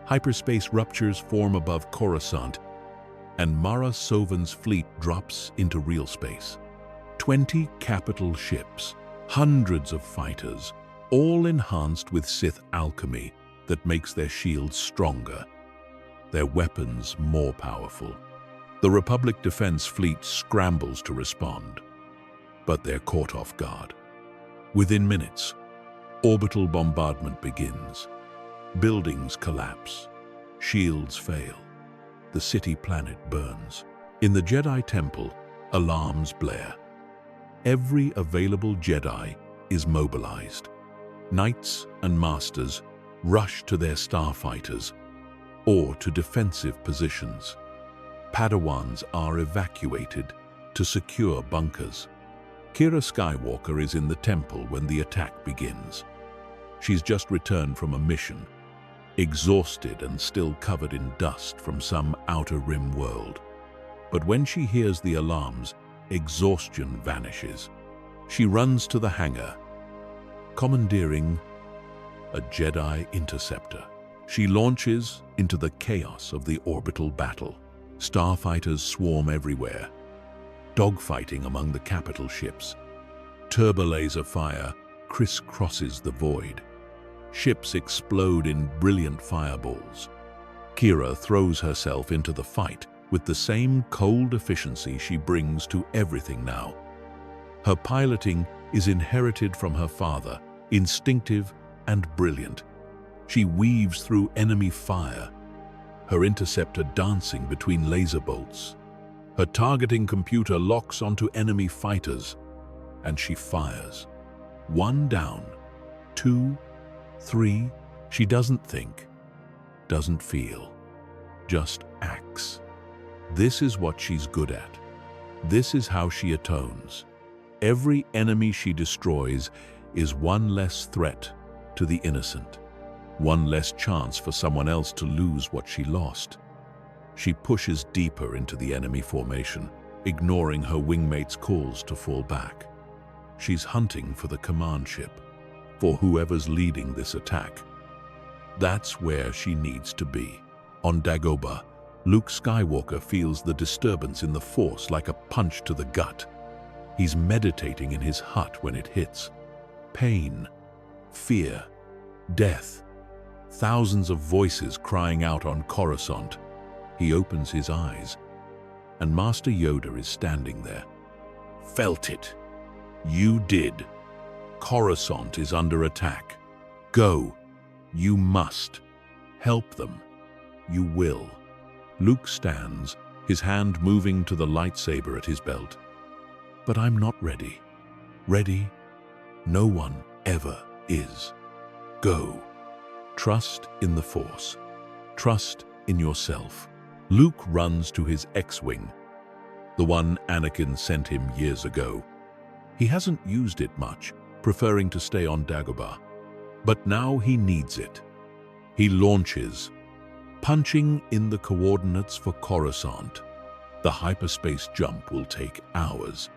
Hyperspace ruptures form above Coruscant, and Mara Sovan's fleet drops into real space. 20 capital ships, hundreds of fighters, all enhanced with Sith alchemy that makes their shields stronger, their weapons more powerful. The Republic Defense Fleet scrambles to respond, but they're caught off guard. Within minutes, orbital bombardment begins. Buildings collapse, shields fail, the city planet burns. In the Jedi Temple, alarms blare. Every available Jedi is mobilized. Knights and Masters rush to their starfighters or to defensive positions. Padawans are evacuated to secure bunkers. Kira Skywalker is in the temple when the attack begins. She's just returned from a mission, exhausted and still covered in dust from some outer rim world. But when she hears the alarms, exhaustion vanishes. She runs to the hangar, commandeering a Jedi interceptor. She launches into the chaos of the orbital battle. Starfighters swarm everywhere, dogfighting among the capital ships. Turbolaser fire crisscrosses the void. Ships explode in brilliant fireballs. Kira throws herself into the fight with the same cold efficiency she brings to everything now. Her piloting is inherited from her father, instinctive and brilliant. She weaves through enemy fire, her interceptor dancing between laser bolts. Her targeting computer locks onto enemy fighters, and she fires. 1 down, 2, 3. She doesn't think, doesn't feel, just acts. This is what she's good at. This is how she atones. Every enemy she destroys is one less threat to the innocent, one less chance for someone else to lose what she lost. She pushes deeper into the enemy formation, ignoring her wingmates' calls to fall back. She's hunting for the command ship, for whoever's leading this attack. That's where she needs to be. On Dagobah, Luke Skywalker feels the disturbance in the Force like a punch to the gut. He's meditating in his hut when it hits. Pain, fear, death, thousands of voices crying out on Coruscant. He opens his eyes, and Master Yoda is standing there. Felt it. You did. Coruscant is under attack. Go. You must. Help them. You will. Luke stands, his hand moving to the lightsaber at his belt. But I'm not ready. Ready? No one ever is. Go. Trust in the Force. Trust in yourself. Luke runs to his X-Wing, the one Anakin sent him years ago. He hasn't used it much, preferring to stay on Dagobah. But now he needs it. He launches, punching in the coordinates for Coruscant. The hyperspace jump will take hours.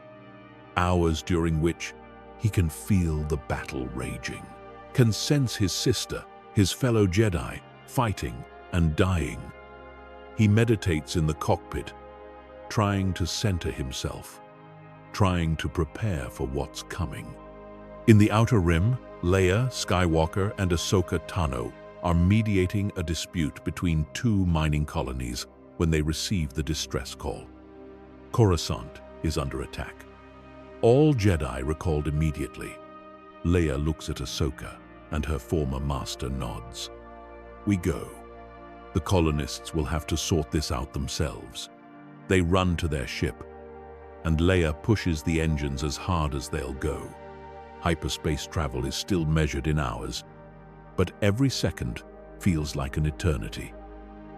Hours during which he can feel the battle raging, can sense his sister, his fellow Jedi, fighting and dying. He meditates in the cockpit, trying to center himself, trying to prepare for what's coming. In the Outer Rim, Leia, Skywalker, and Ahsoka Tano are mediating a dispute between two mining colonies when they receive the distress call. Coruscant is under attack. All Jedi recalled immediately. Leia looks at Ahsoka, and her former master nods. We go. The colonists will have to sort this out themselves. They run to their ship, and Leia pushes the engines as hard as they'll go. Hyperspace travel is still measured in hours, but every second feels like an eternity.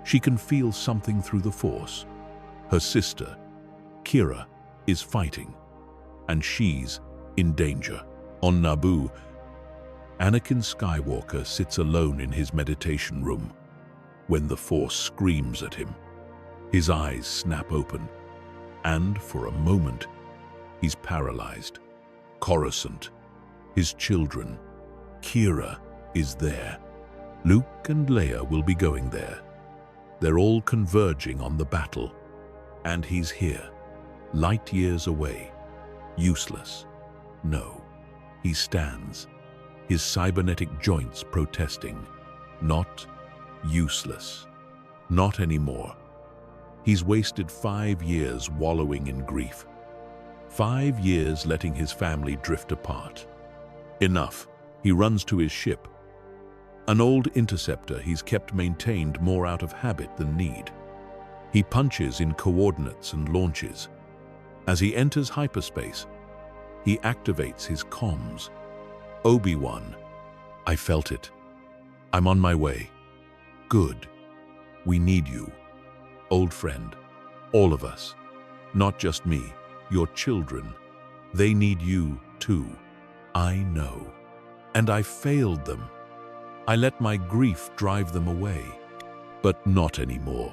She can feel something through the Force. Her sister, Kira, is fighting, and she's in danger. On Naboo, Anakin Skywalker sits alone in his meditation room when the Force screams at him. His eyes snap open, and for a moment, he's paralyzed. Coruscant, his children, Kira is there. Luke and Leia will be going there. They're all converging on the battle, and he's here, light years away. Useless. No. He stands, his cybernetic joints protesting. Not useless. Not anymore. He's wasted 5 years wallowing in grief. 5 years letting his family drift apart. Enough. He runs to his ship. An old interceptor he's kept maintained more out of habit than need. He punches in coordinates and launches. As he enters hyperspace, he activates his comms. Obi-Wan. I felt it. I'm on my way. Good. We need you. Old friend. All of us. Not just me. Your children. They need you too. I know. And I failed them. I let my grief drive them away. But not anymore.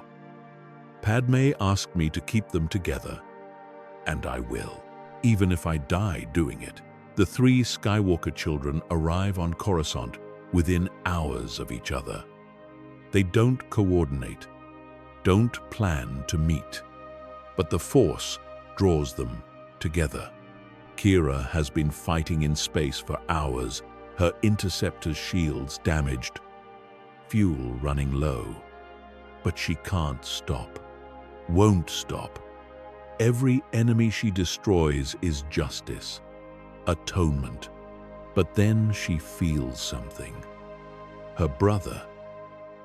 Padme asked me to keep them together. And I will. Even if I die doing it. The 3 Skywalker children arrive on Coruscant within hours of each other. They don't coordinate, don't plan to meet, but the Force draws them together. Kira has been fighting in space for hours, her interceptor's shields damaged, fuel running low. But she can't stop, won't stop. Every enemy she destroys is justice, atonement. But then she feels something. Her brother,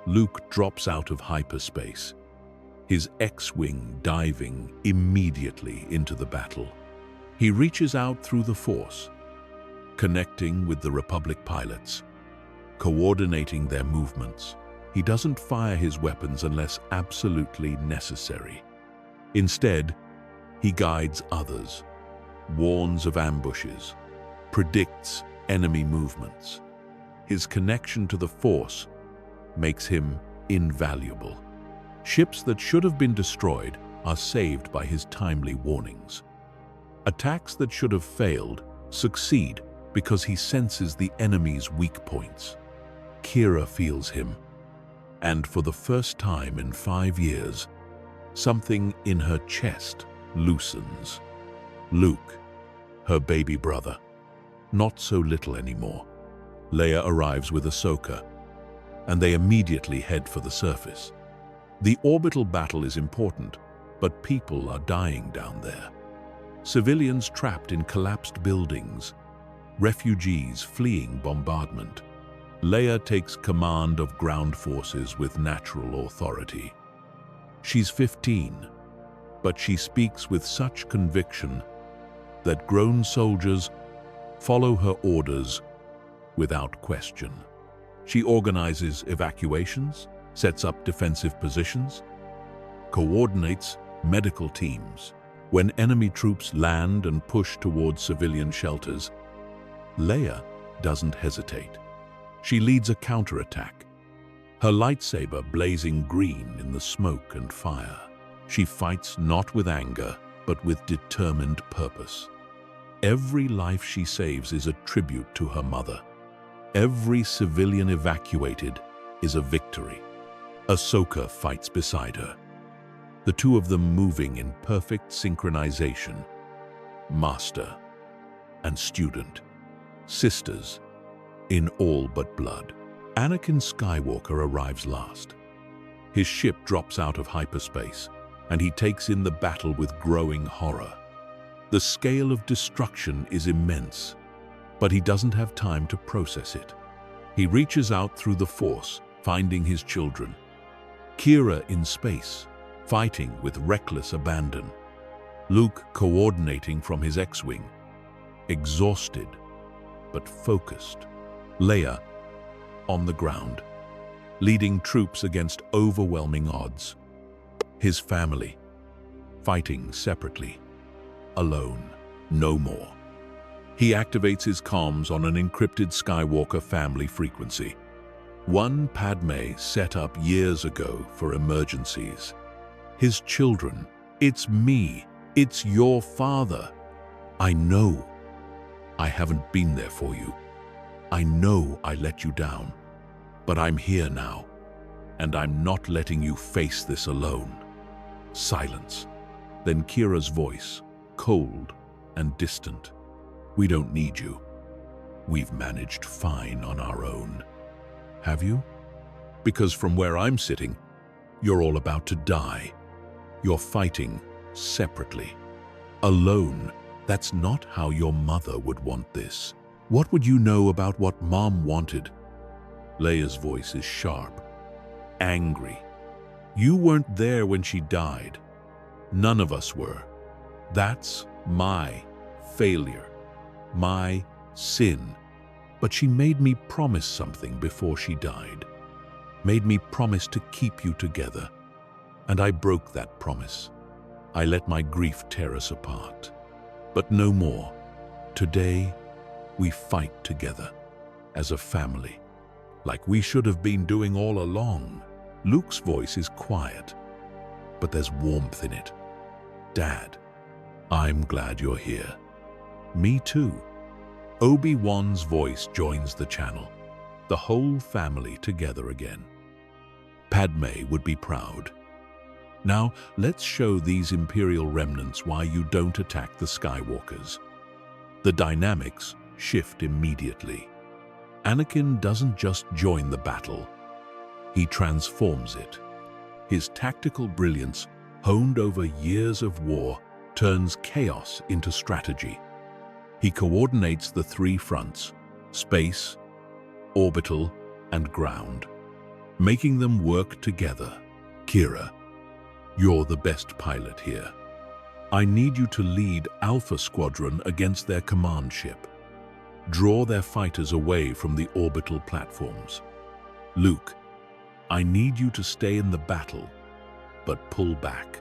Luke, drops out of hyperspace, his X-Wing diving immediately into the battle. He reaches out through the Force, connecting with the Republic pilots, coordinating their movements. He doesn't fire his weapons unless absolutely necessary. Instead, he guides others, warns of ambushes, predicts enemy movements. His connection to the Force makes him invaluable. Ships that should have been destroyed are saved by his timely warnings. Attacks that should have failed succeed because he senses the enemy's weak points. Kira feels him, and for the first time in 5 years, something in her chest loosens. Luke, her baby brother, not so little anymore. Leia arrives with Ahsoka, and they immediately head for the surface. The orbital battle is important, but people are dying down there. Civilians trapped in collapsed buildings, refugees fleeing bombardment. Leia takes command of ground forces with natural authority. She's 15, but she speaks with such conviction that grown soldiers follow her orders without question. She organizes evacuations, sets up defensive positions, coordinates medical teams. When enemy troops land and push towards civilian shelters, Leia doesn't hesitate. She leads a counterattack, her lightsaber blazing green in the smoke and fire. She fights not with anger, but with determined purpose. Every life she saves is a tribute to her mother. Every civilian evacuated is a victory. Ahsoka fights beside her, the two of them moving in perfect synchronization. Master and student, sisters in all but blood. Anakin Skywalker arrives last. His ship drops out of hyperspace, and he takes in the battle with growing horror. The scale of destruction is immense, but he doesn't have time to process it. He reaches out through the Force, finding his children. Kira in space, fighting with reckless abandon. Luke coordinating from his X-Wing, exhausted but focused. Leia on the ground, leading troops against overwhelming odds. His family, fighting separately, alone, no more. He activates his comms on an encrypted Skywalker family frequency, one Padme set up years ago for emergencies. His children, it's me, it's your father. I know I haven't been there for you. I know I let you down, but I'm here now, and I'm not letting you face this alone. Silence. Then Kira's voice, cold and distant. We don't need you. We've managed fine on our own. Have you? Because from where I'm sitting, you're all about to die. You're fighting separately, alone. That's not how your mother would want this. What would you know about what Mom wanted? Leia's voice is sharp, angry. You weren't there when she died. None of us were. That's my failure, my sin. But she made me promise something before she died. Made me promise to keep you together. And I broke that promise. I let my grief tear us apart. But no more. Today, we fight together, as a family, like we should have been doing all along. Luke's voice is quiet, but there's warmth in it. Dad, I'm glad you're here. Me too. Obi-Wan's voice joins the channel, the whole family together again. Padme would be proud. Now, let's show these Imperial remnants why you don't attack the Skywalkers. The dynamics shift immediately. Anakin doesn't just join the battle, he transforms it. His tactical brilliance, honed over years of war, turns chaos into strategy. He coordinates the three fronts, space, orbital, and ground, making them work together. Kira, you're the best pilot here. I need you to lead Alpha Squadron against their command ship. Draw their fighters away from the orbital platforms. Luke, I need you to stay in the battle, but pull back.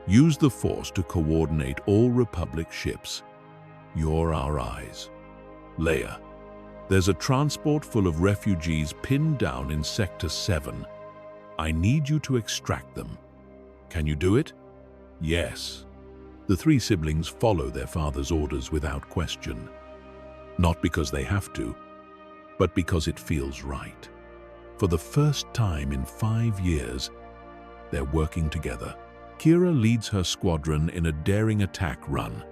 Use the Force to coordinate all Republic ships. You're our eyes. Leia, there's a transport full of refugees pinned down in Sector 7. I need you to extract them. Can you do it? Yes. The three siblings follow their father's orders without question. Not because they have to, but because it feels right. For the first time in 5 years, they're working together. Qi'ra leads her squadron in a daring attack run,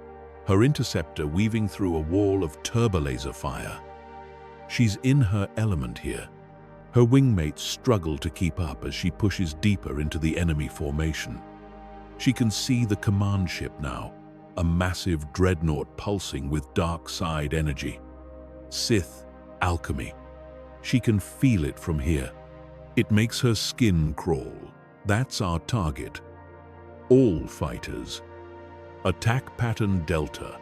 her interceptor weaving through a wall of turbolaser fire. She's in her element here. Her wingmates struggle to keep up as she pushes deeper into the enemy formation. She can see the command ship now, a massive dreadnought pulsing with dark side energy. Sith alchemy. She can feel it from here. It makes her skin crawl. That's our target. All fighters. Attack pattern Delta.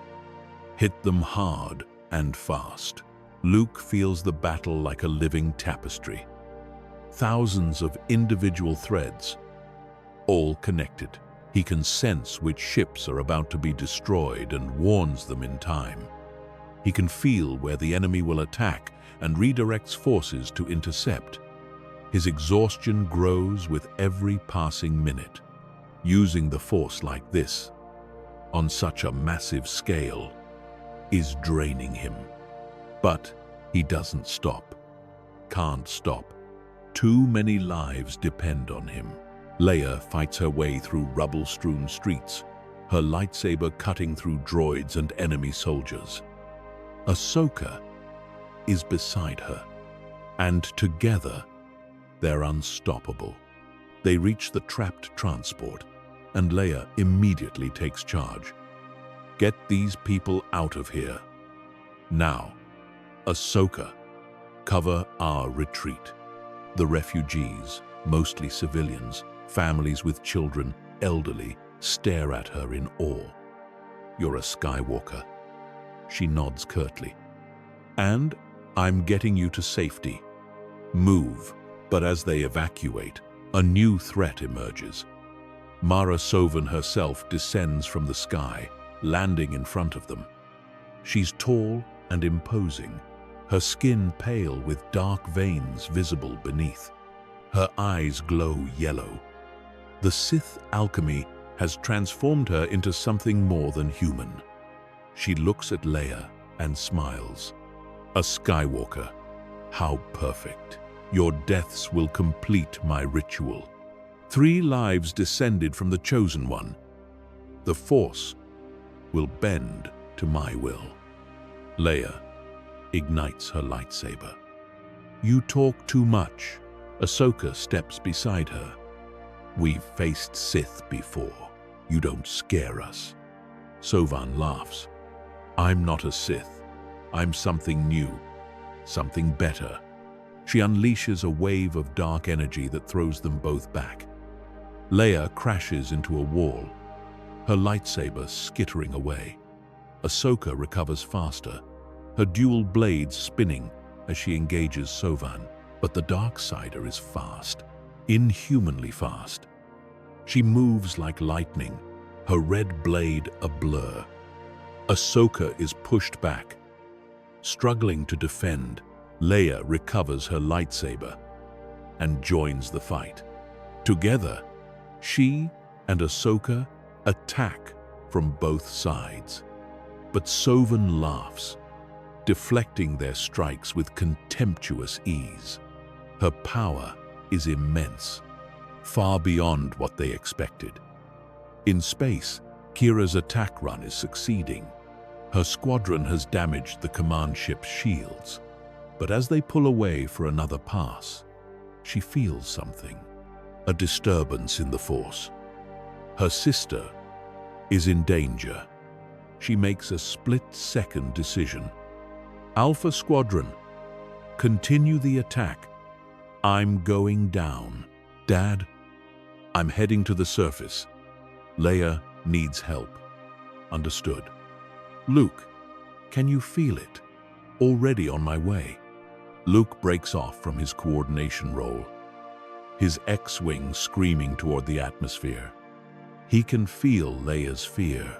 Hit them hard and fast. Luke feels the battle like a living tapestry. Thousands of individual threads, all connected. He can sense which ships are about to be destroyed and warns them in time. He can feel where the enemy will attack and redirects forces to intercept. His exhaustion grows with every passing minute. Using the Force like this, on such a massive scale, is draining him. But he doesn't stop. Can't stop. Too many lives depend on him. Leia fights her way through rubble-strewn streets, her lightsaber cutting through droids and enemy soldiers. Ahsoka is beside her, and together they're unstoppable. They reach the trapped transport, and Leia immediately takes charge. Get these people out of here. Now, Ahsoka, cover our retreat. The refugees, mostly civilians, families with children, elderly, stare at her in awe. You're a Skywalker. She nods curtly. And I'm getting you to safety. Move. But as they evacuate, a new threat emerges. Mara Sovin herself descends from the sky, landing in front of them. She's tall and imposing, her skin pale with dark veins visible beneath. Her eyes glow yellow. The Sith alchemy has transformed her into something more than human. She looks at Leia and smiles. A Skywalker. How perfect. Your deaths will complete my ritual. 3 lives descended from the Chosen One. The Force will bend to my will. Leia ignites her lightsaber. You talk too much. Ahsoka steps beside her. We've faced Sith before. You don't scare us. Sovan laughs. I'm not a Sith. I'm something new, something better. She unleashes a wave of dark energy that throws them both back. Leia crashes into a wall, her lightsaber skittering away. Ahsoka recovers faster, her dual blades spinning as she engages Sovan. But the Darksider is fast, inhumanly fast. She moves like lightning, her red blade a blur. Ahsoka is pushed back. Struggling to defend, Leia recovers her lightsaber and joins the fight. Together, she and Ahsoka attack from both sides. But Sovan laughs, deflecting their strikes with contemptuous ease. Her power is immense, far beyond what they expected. In space, Qi'ra's attack run is succeeding. Her squadron has damaged the command ship's shields. But as they pull away for another pass, she feels something, a disturbance in the Force. Her sister is in danger. She makes a split-second decision. Alpha Squadron, continue the attack. I'm going down. Dad, I'm heading to the surface. Leia needs help. Understood. Luke, can you feel it? Already on my way. Luke breaks off from his coordination role, his X-wing screaming toward the atmosphere. He can feel Leia's fear,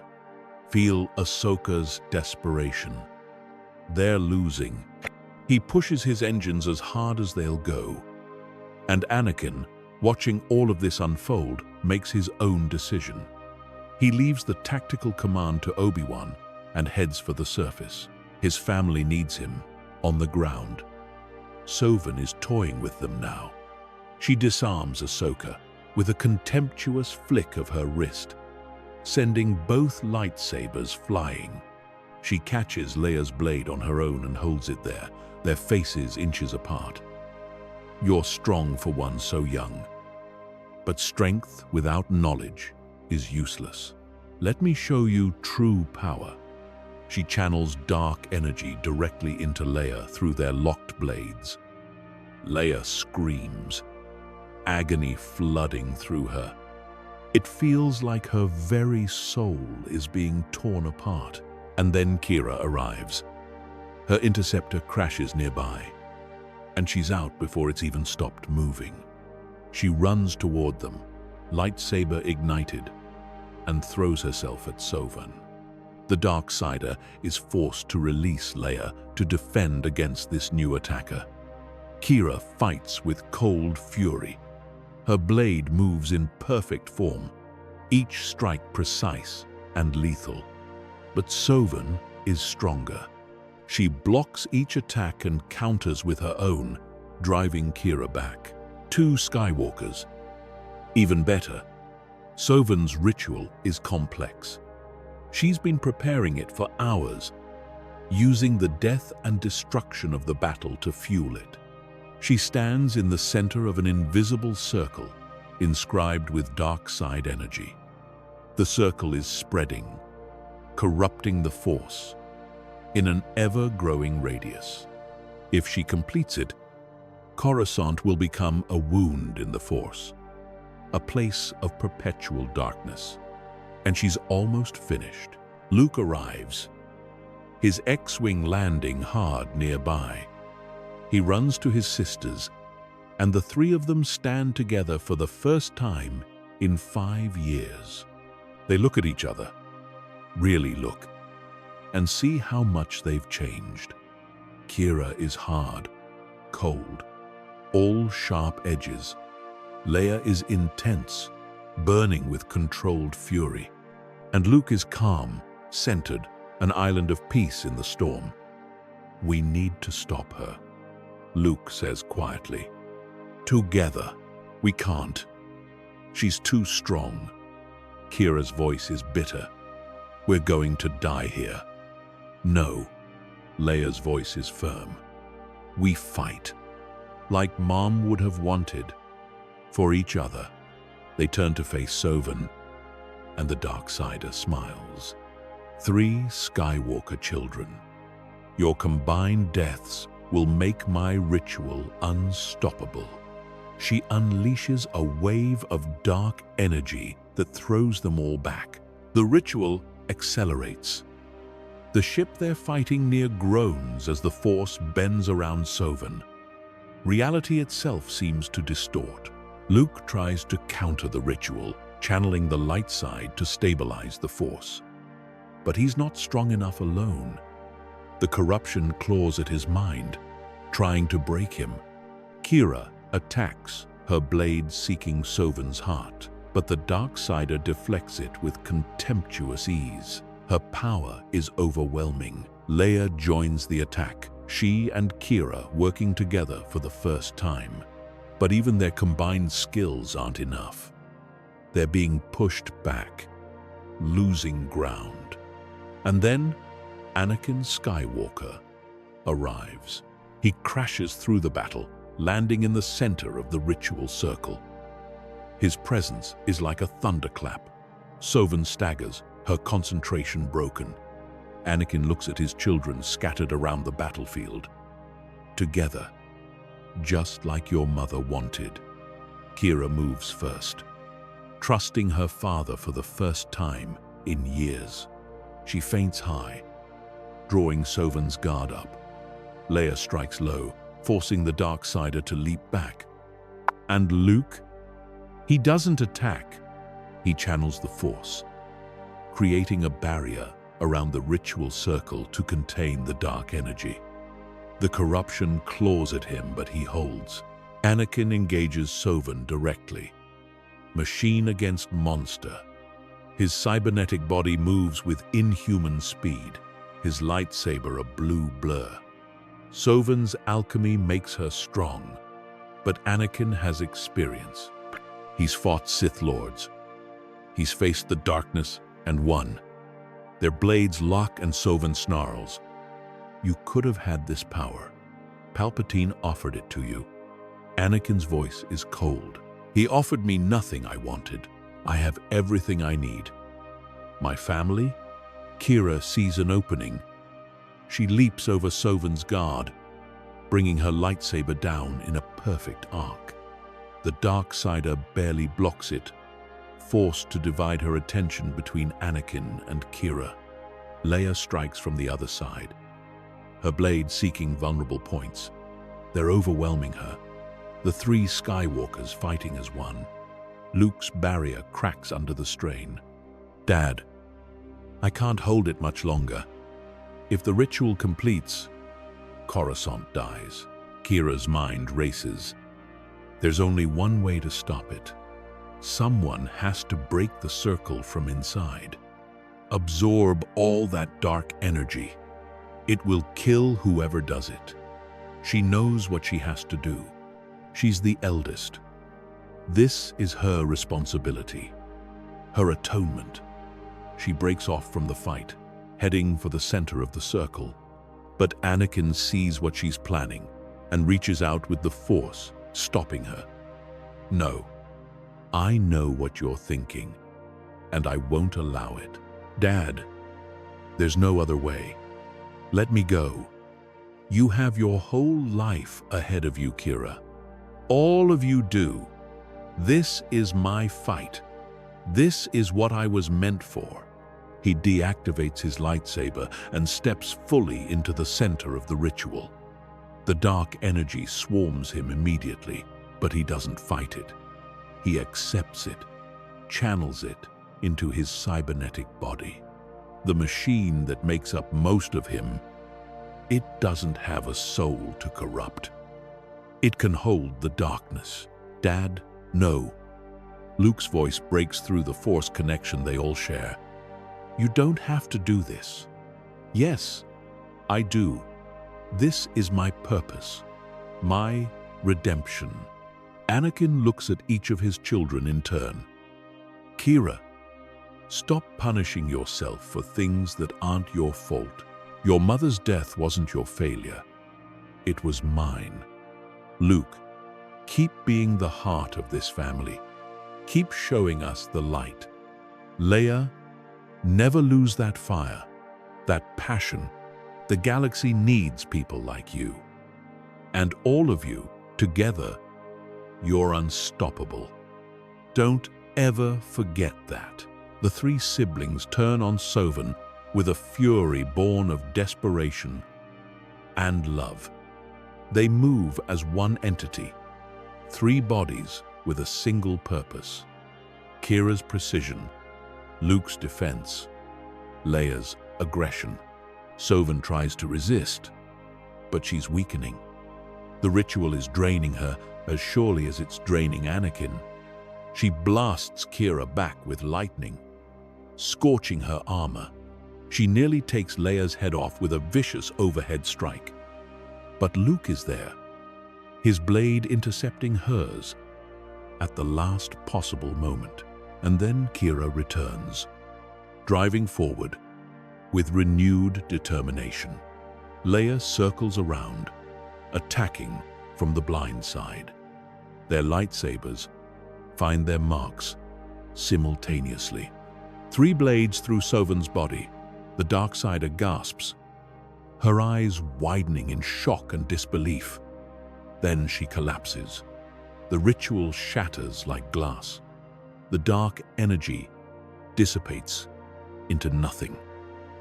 feel Ahsoka's desperation. They're losing. He pushes his engines as hard as they'll go. And Anakin, watching all of this unfold, makes his own decision. He leaves the tactical command to Obi-Wan and heads for the surface. His family needs him on the ground. Sovan is toying with them now. She disarms Ahsoka with a contemptuous flick of her wrist, sending both lightsabers flying. She catches Leia's blade on her own and holds it there, their faces inches apart. You're strong for one so young, but strength without knowledge is useless. Let me show you true power. She channels dark energy directly into Leia through their locked blades. Leia screams, agony flooding through her. It feels like her very soul is being torn apart. And then Qi'ra arrives. Her interceptor crashes nearby, and she's out before it's even stopped moving. She runs toward them, lightsaber ignited, and throws herself at Sovan. The Darksider is forced to release Leia to defend against this new attacker. Qi'ra fights with cold fury. Her blade moves in perfect form, each strike precise and lethal. But Sovan is stronger. She blocks each attack and counters with her own, driving Qi'ra back. 2 Skywalkers. Even better, Sovan's ritual is complex. She's been preparing it for hours, using the death and destruction of the battle to fuel it. She stands in the center of an invisible circle, inscribed with dark side energy. The circle is spreading, corrupting the Force in an ever-growing radius. If she completes it, Coruscant will become a wound in the Force, a place of perpetual darkness. And she's almost finished. Luke arrives, his X-wing landing hard nearby. He runs to his sisters, and the 3 of them stand together for the first time in 5 years. They look at each other, really look, and see how much they've changed. Qi'ra is hard, cold, all sharp edges. Leia is intense, burning with controlled fury. And Luke is calm, centered, an island of peace in the storm. We need to stop her, Luke says quietly. Together, we can't. She's too strong. Qi'ra's voice is bitter. We're going to die here. No, Leia's voice is firm. We fight, like Mom would have wanted, for each other. They turn to face Sovan, and the Darksider smiles. 3 Skywalker children. Your combined deaths will make my ritual unstoppable. She unleashes a wave of dark energy that throws them all back. The ritual accelerates. The ship they're fighting near groans as the Force bends around Sovan. Reality itself seems to distort. Luke tries to counter the ritual, channeling the light side to stabilize the Force. But he's not strong enough alone. The corruption claws at his mind, trying to break him. Qi'ra attacks, her blade seeking Sovan's heart, but the Darksider deflects it with contemptuous ease. Her power is overwhelming. Leia joins the attack, she and Qi'ra working together for the first time. But even their combined skills aren't enough. They're being pushed back, losing ground. And then Anakin Skywalker arrives. He crashes through the battle, landing in the center of the ritual circle. His presence is like a thunderclap. Sovan staggers, her concentration broken. Anakin looks at his children scattered around the battlefield. Together, just like your mother wanted. Qi'ra moves first, trusting her father for the first time in years. She feints high, drawing Sovan's guard up. Leia strikes low, forcing the Darksider to leap back. And Luke? He doesn't attack. He channels the Force, creating a barrier around the ritual circle to contain the dark energy. The corruption claws at him, but he holds. Anakin engages Sovan directly. Machine against monster. His cybernetic body moves with inhuman speed, his lightsaber a blue blur. Sovin's alchemy makes her strong, but Anakin has experience. He's fought Sith Lords. He's faced the darkness and won. Their blades lock and Sovin snarls. You could have had this power. Palpatine offered it to you. Anakin's voice is cold. He offered me nothing I wanted. I have everything I need. My family? Kira sees an opening. She leaps over Sovin's guard, bringing her lightsaber down in a perfect arc. The Darksider barely blocks it, forced to divide her attention between Anakin and Kira. Leia strikes from the other side, her blade seeking vulnerable points. They're overwhelming her, the three Skywalkers fighting as one. Luke's barrier cracks under the strain. Dad, I can't hold it much longer. If the ritual completes, Coruscant dies. Kira's mind races. There's only one way to stop it. Someone has to break the circle from inside. Absorb all that dark energy. It will kill whoever does it. She knows what she has to do. She's the eldest. This is her responsibility, her atonement. She breaks off from the fight, heading for the center of the circle. But Anakin sees what she's planning and reaches out with the Force, stopping her. No, I know what you're thinking, and I won't allow it. Dad, there's no other way. Let me go. You have your whole life ahead of you, Kira. All of you do. This is my fight. This is what I was meant for. He deactivates his lightsaber and steps fully into the center of the ritual. The dark energy swarms him immediately, but he doesn't fight it. He accepts it, channels it into his cybernetic body. The machine that makes up most of him, it doesn't have a soul to corrupt. It can hold the darkness. Dad, no. Luke's voice breaks through the Force connection they all share. You don't have to do this. Yes, I do. This is my purpose, my redemption. Anakin looks at each of his children in turn. Kira, stop punishing yourself for things that aren't your fault. Your mother's death wasn't your failure. It was mine. Luke, keep being the heart of this family. Keep showing us the light. Leia, never lose that fire, that passion. The galaxy needs people like you. And all of you, together, you're unstoppable. Don't ever forget that. The three siblings turn on Sovin with a fury born of desperation and love. They move as one entity, three bodies with a single purpose. Kira's precision, Luke's defense, Leia's aggression. Sovin tries to resist, but she's weakening. The ritual is draining her as surely as it's draining Anakin. She blasts Kira back with lightning, scorching her armor. She nearly takes Leia's head off with a vicious overhead strike. But Luke is there, his blade intercepting hers at the last possible moment. And then Kira returns, driving forward with renewed determination. Leia circles around, attacking from the blind side. Their lightsabers find their marks simultaneously. Three blades through Sovin's body. The Darksider gasps, her eyes widening in shock and disbelief. Then she collapses. The ritual shatters like glass. The dark energy dissipates into nothing,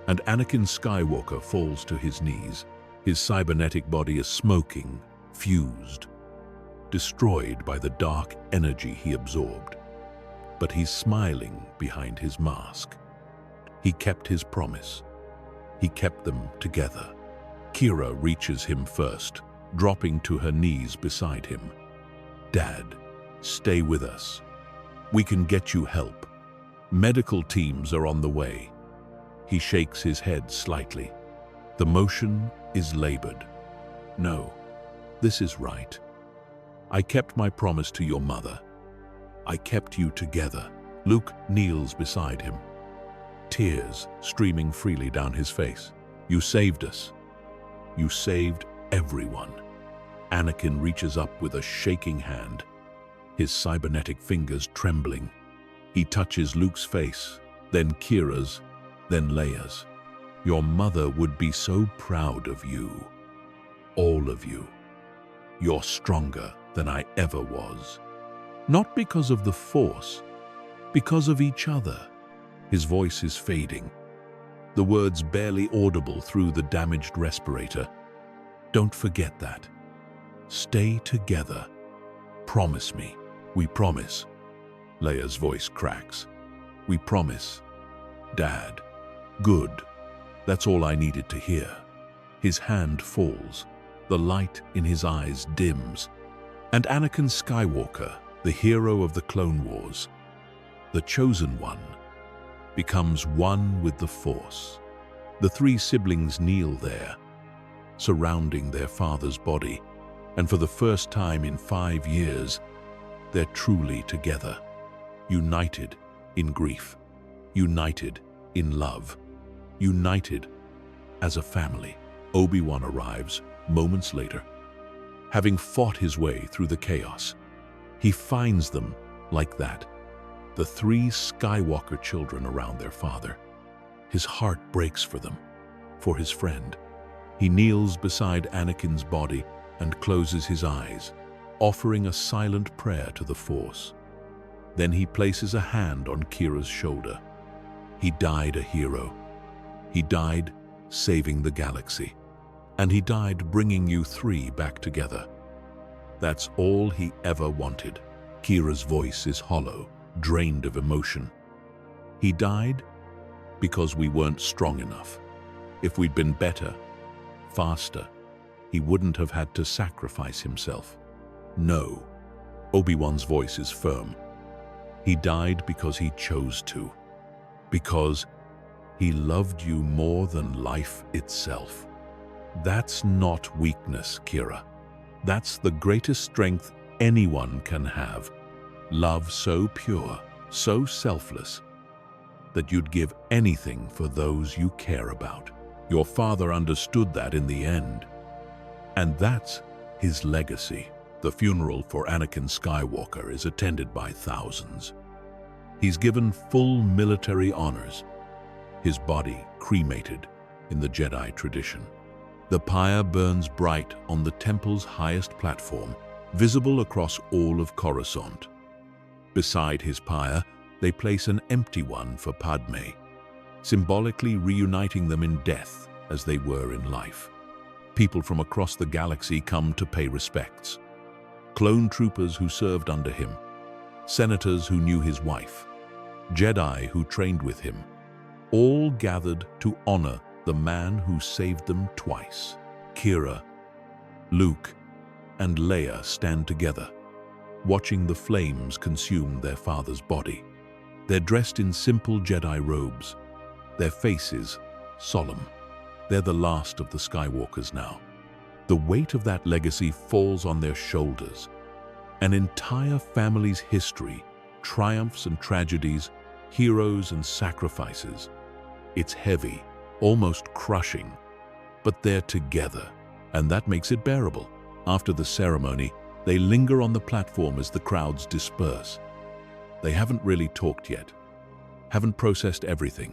and Anakin Skywalker falls to his knees. His cybernetic body is smoking, fused, destroyed by the dark energy he absorbed. But he's smiling behind his mask. He kept his promise. He kept them together. Kira reaches him first, dropping to her knees beside him. Dad, stay with us. We can get you help. Medical teams are on the way. He shakes his head slightly. The motion is labored. No, this is right. I kept my promise to your mother. I kept you together. Luke kneels beside him, tears streaming freely down his face. You saved us. You saved everyone. Anakin reaches up with a shaking hand, his cybernetic fingers trembling. He touches Luke's face, then Kira's, then Leia's. Your mother would be so proud of you. All of you. You're stronger than I ever was. Not because of the Force, because of each other. His voice is fading, the words barely audible through the damaged respirator. Don't forget that. Stay together. Promise me. We promise. Leia's voice cracks. We promise. Dad. Good. That's all I needed to hear. His hand falls. The light in his eyes dims. And Anakin Skywalker, the hero of the Clone Wars, the chosen one, becomes one with the Force. The three siblings kneel there, surrounding their father's body, and for the first time in 5 years, they're truly together, united in grief, united in love, united as a family. Obi-Wan arrives moments later. Having fought his way through the chaos, he finds them like that, the 3 Skywalker children around their father. His heart breaks for them, for his friend. He kneels beside Anakin's body and closes his eyes, offering a silent prayer to the Force. Then he places a hand on Kira's shoulder. He died a hero. He died saving the galaxy. And he died bringing you 3 back together. That's all he ever wanted. Kira's voice is hollow, drained of emotion. He died because we weren't strong enough. If we'd been better, faster, he wouldn't have had to sacrifice himself. No. Obi-Wan's voice is firm. He died because he chose to. Because he loved you more than life itself. That's not weakness, Kira. That's the greatest strength anyone can have. Love so pure, so selfless, that you'd give anything for those you care about. Your father understood that in the end. And that's his legacy. The funeral for Anakin Skywalker is attended by thousands. He's given full military honors, his body cremated in the Jedi tradition. The pyre burns bright on the temple's highest platform, visible across all of Coruscant. Beside his pyre, they place an empty one for Padme, symbolically reuniting them in death as they were in life. People from across the galaxy come to pay respects. Clone troopers who served under him, senators who knew his wife, Jedi who trained with him, all gathered to honor the man who saved them twice. Kira, Luke, and Leia stand together, watching the flames consume their father's body. They're dressed in simple Jedi robes, their faces solemn. They're the last of the Skywalkers now. The weight of that legacy falls on their shoulders. An entire family's history, triumphs and tragedies, heroes and sacrifices. It's heavy, almost crushing, but they're together, and that makes it bearable. After the ceremony, they linger on the platform as the crowds disperse. They haven't really talked yet, haven't processed everything.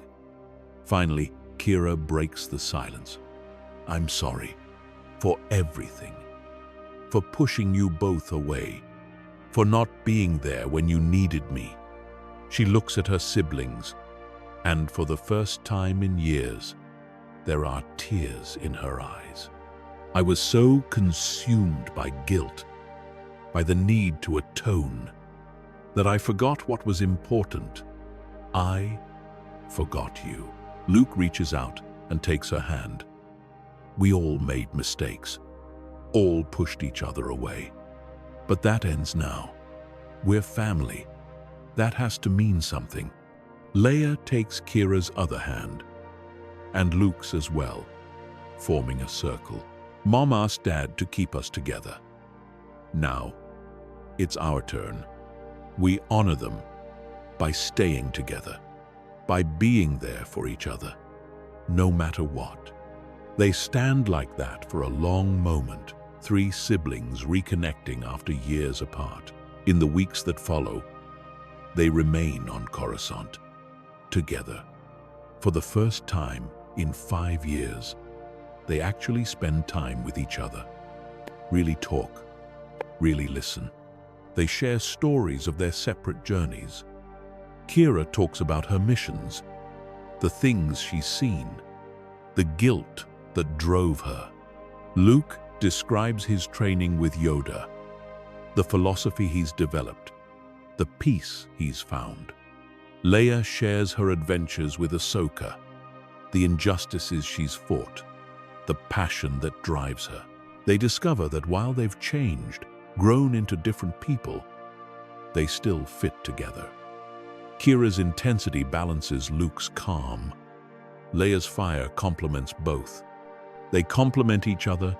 Finally, Kira breaks the silence. I'm sorry for everything, for pushing you both away, for not being there when you needed me. She looks at her siblings, and for the first time in years, there are tears in her eyes. I was so consumed by guilt, by the need to atone, that I forgot what was important. I forgot you. Luke reaches out and takes her hand. We all made mistakes, all pushed each other away. But that ends now. We're family. That has to mean something. Leia takes Kira's other hand, and Luke's as well. forming a circle. Mom asked Dad to keep us together. Now, it's our turn. We honor them by staying together, by being there for each other, no matter what. They stand like that for a long moment, three siblings reconnecting after years apart. In the weeks that follow, they remain on Coruscant, together. For the first time in 5 years, they actually spend time with each other, really talk, really listen. They share stories of their separate journeys. Kira talks about her missions, the things she's seen, the guilt that drove her. Luke describes his training with Yoda, the philosophy he's developed, the peace he's found. Leia shares her adventures with Ahsoka, the injustices she's fought, the passion that drives her. They discover that while they've changed, grown into different people, they still fit together. Kira's intensity balances Luke's calm. Leia's fire complements both. They complement each other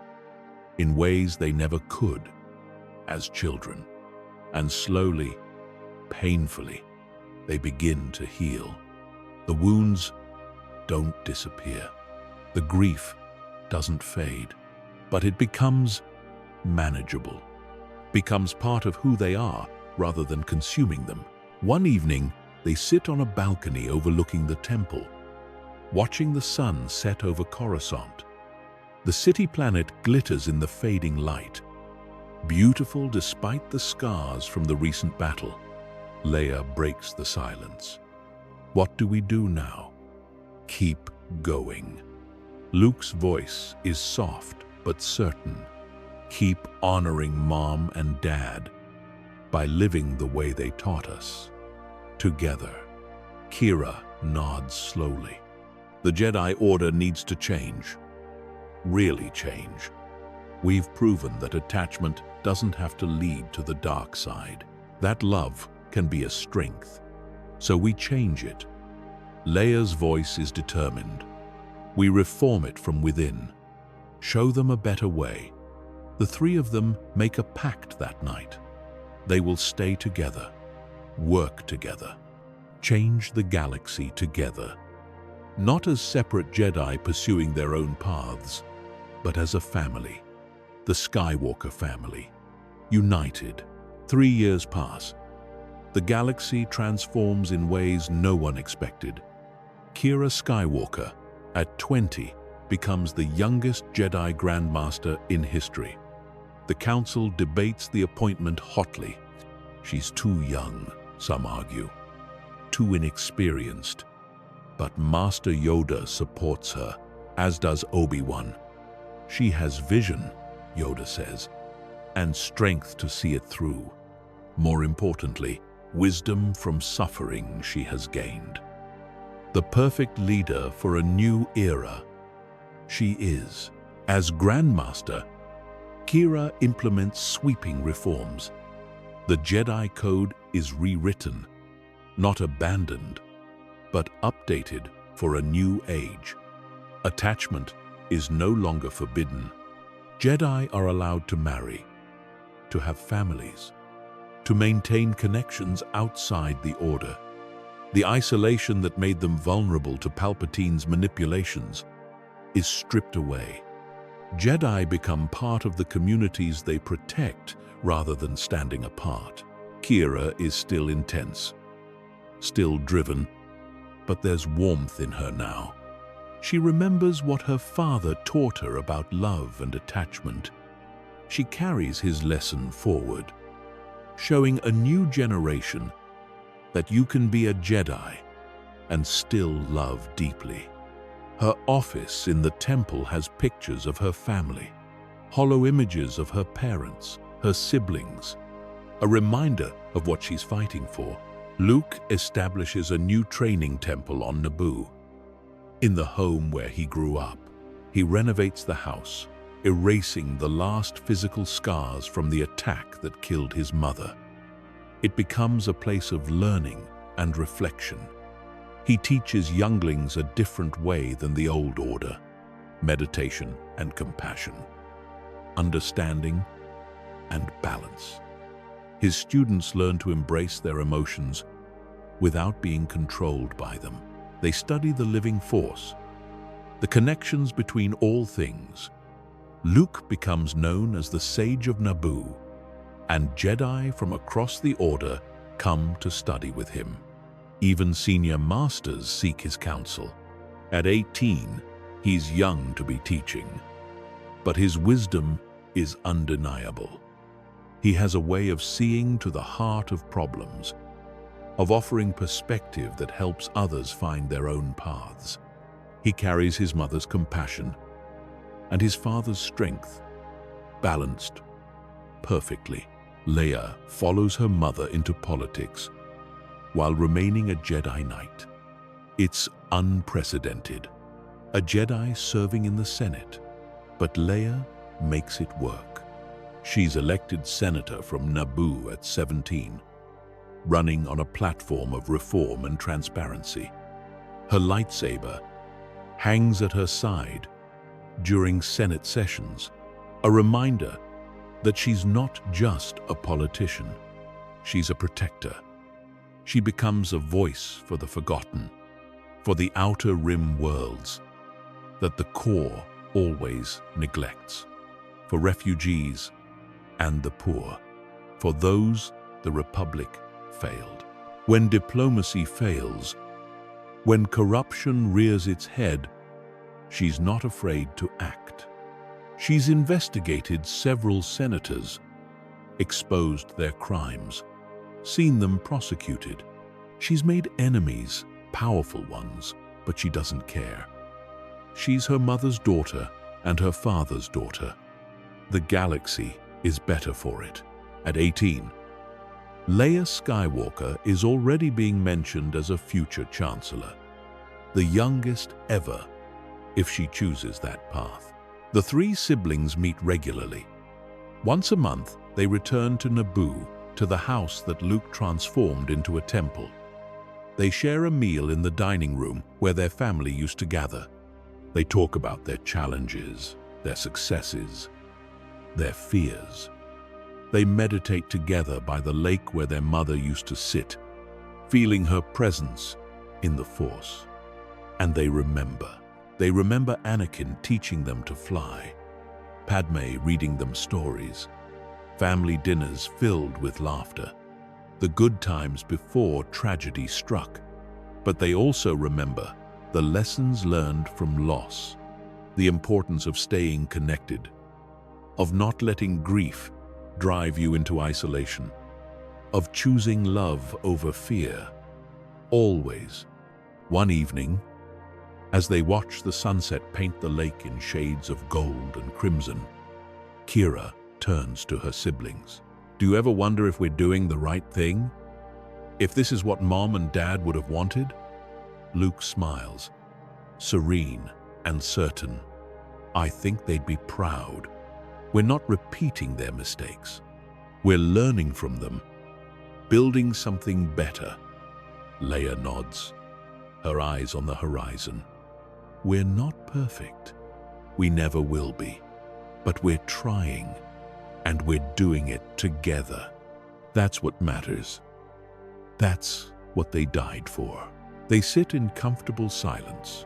in ways they never could as children. And slowly, painfully, they begin to heal. The wounds don't disappear. The grief doesn't fade, but it becomes manageable, becomes part of who they are rather than consuming them. One evening, they sit on a balcony overlooking the temple, watching the sun set over Coruscant. The city planet glitters in the fading light, beautiful despite the scars from the recent battle. Leia breaks the silence. What do we do now? Keep going. Luke's voice is soft but certain. Keep honoring Mom and Dad by living the way they taught us. Together. Kira nods slowly. The Jedi Order needs to change. Really change. We've proven that attachment doesn't have to lead to the dark side. That love can be a strength. So we change it. Leia's voice is determined. We reform it from within. Show them a better way. The three of them make a pact that night. They will stay together, work together, change the galaxy together. Not as separate Jedi pursuing their own paths, but as a family, the Skywalker family, united. 3 years pass. The galaxy transforms in ways no one expected. Kira Skywalker, at 20, becomes the youngest Jedi Grandmaster in history. The Council debates the appointment hotly. She's too young, some argue, too inexperienced. But Master Yoda supports her, as does Obi-Wan. She has vision, Yoda says, and strength to see it through. More importantly, wisdom from suffering she has gained. The perfect leader for a new era. She is. As Grandmaster, Kira implements sweeping reforms. The Jedi Code is rewritten, not abandoned, but updated for a new age. Attachment is no longer forbidden. Jedi are allowed to marry, to have families, to maintain connections outside the Order. The isolation that made them vulnerable to Palpatine's manipulations is stripped away. Jedi become part of the communities they protect rather than standing apart. Kira is still intense, still driven, but there's warmth in her now. She remembers what her father taught her about love and attachment. She carries his lesson forward, showing a new generation that you can be a Jedi and still love deeply. Her office in the temple has pictures of her family, hollow images of her parents, her siblings, a reminder of what she's fighting for. Luke establishes a new training temple on Naboo. In the home where he grew up, he renovates the house, erasing the last physical scars from the attack that killed his mother. It becomes a place of learning and reflection. He teaches younglings a different way than the old order. meditation and compassion, understanding and balance. His students learn to embrace their emotions without being controlled by them. They study the living force, the connections between all things. Luke becomes known as the Sage of Naboo, and Jedi from across the Order come to study with him. Even senior masters seek his counsel. At 18, he's young to be teaching, but his wisdom is undeniable. He has a way of seeing to the heart of problems, of offering perspective that helps others find their own paths. He carries his mother's compassion and his father's strength, balanced perfectly. Leia follows her mother into politics while remaining a Jedi Knight. It's unprecedented. A Jedi serving in the Senate, but Leia makes it work. She's elected senator from Naboo at 17, running on a platform of reform and transparency. Her lightsaber hangs at her side during Senate sessions, a reminder that she's not just a politician, she's a protector. She becomes a voice for the forgotten, for the outer rim worlds that the core always neglects, for refugees and the poor, for those the Republic failed. When diplomacy fails, when corruption rears its head, she's not afraid to act. She's investigated several senators, exposed their crimes, seen them prosecuted. She's made enemies, powerful ones, but she doesn't care. She's her mother's daughter and her father's daughter. The galaxy is better for it. At 18, Leia Skywalker is already being mentioned as a future chancellor, the youngest ever, if she chooses that path. The three siblings meet regularly. Once a month, they return to Naboo, to the house that Luke transformed into a temple. They share a meal in the dining room where their family used to gather. They talk about their challenges, their successes, their fears. They meditate together by the lake where their mother used to sit, feeling her presence in the Force. And they remember. They remember Anakin teaching them to fly, Padme reading them stories, family dinners filled with laughter, the good times before tragedy struck. But they also remember the lessons learned from loss, the importance of staying connected, of not letting grief drive you into isolation, of choosing love over fear. Always. One evening, as they watch the sunset paint the lake in shades of gold and crimson, Kira turns to her siblings. Do you ever wonder if we're doing the right thing? If this is what Mom and Dad would have wanted? Luke smiles, serene and certain. I think they'd be proud. We're not repeating their mistakes. We're learning from them, building something better. Leia nods, her eyes on the horizon. We're not perfect. We never will be. But we're trying, and we're doing it together. That's what matters. That's what they died for. They sit in comfortable silence.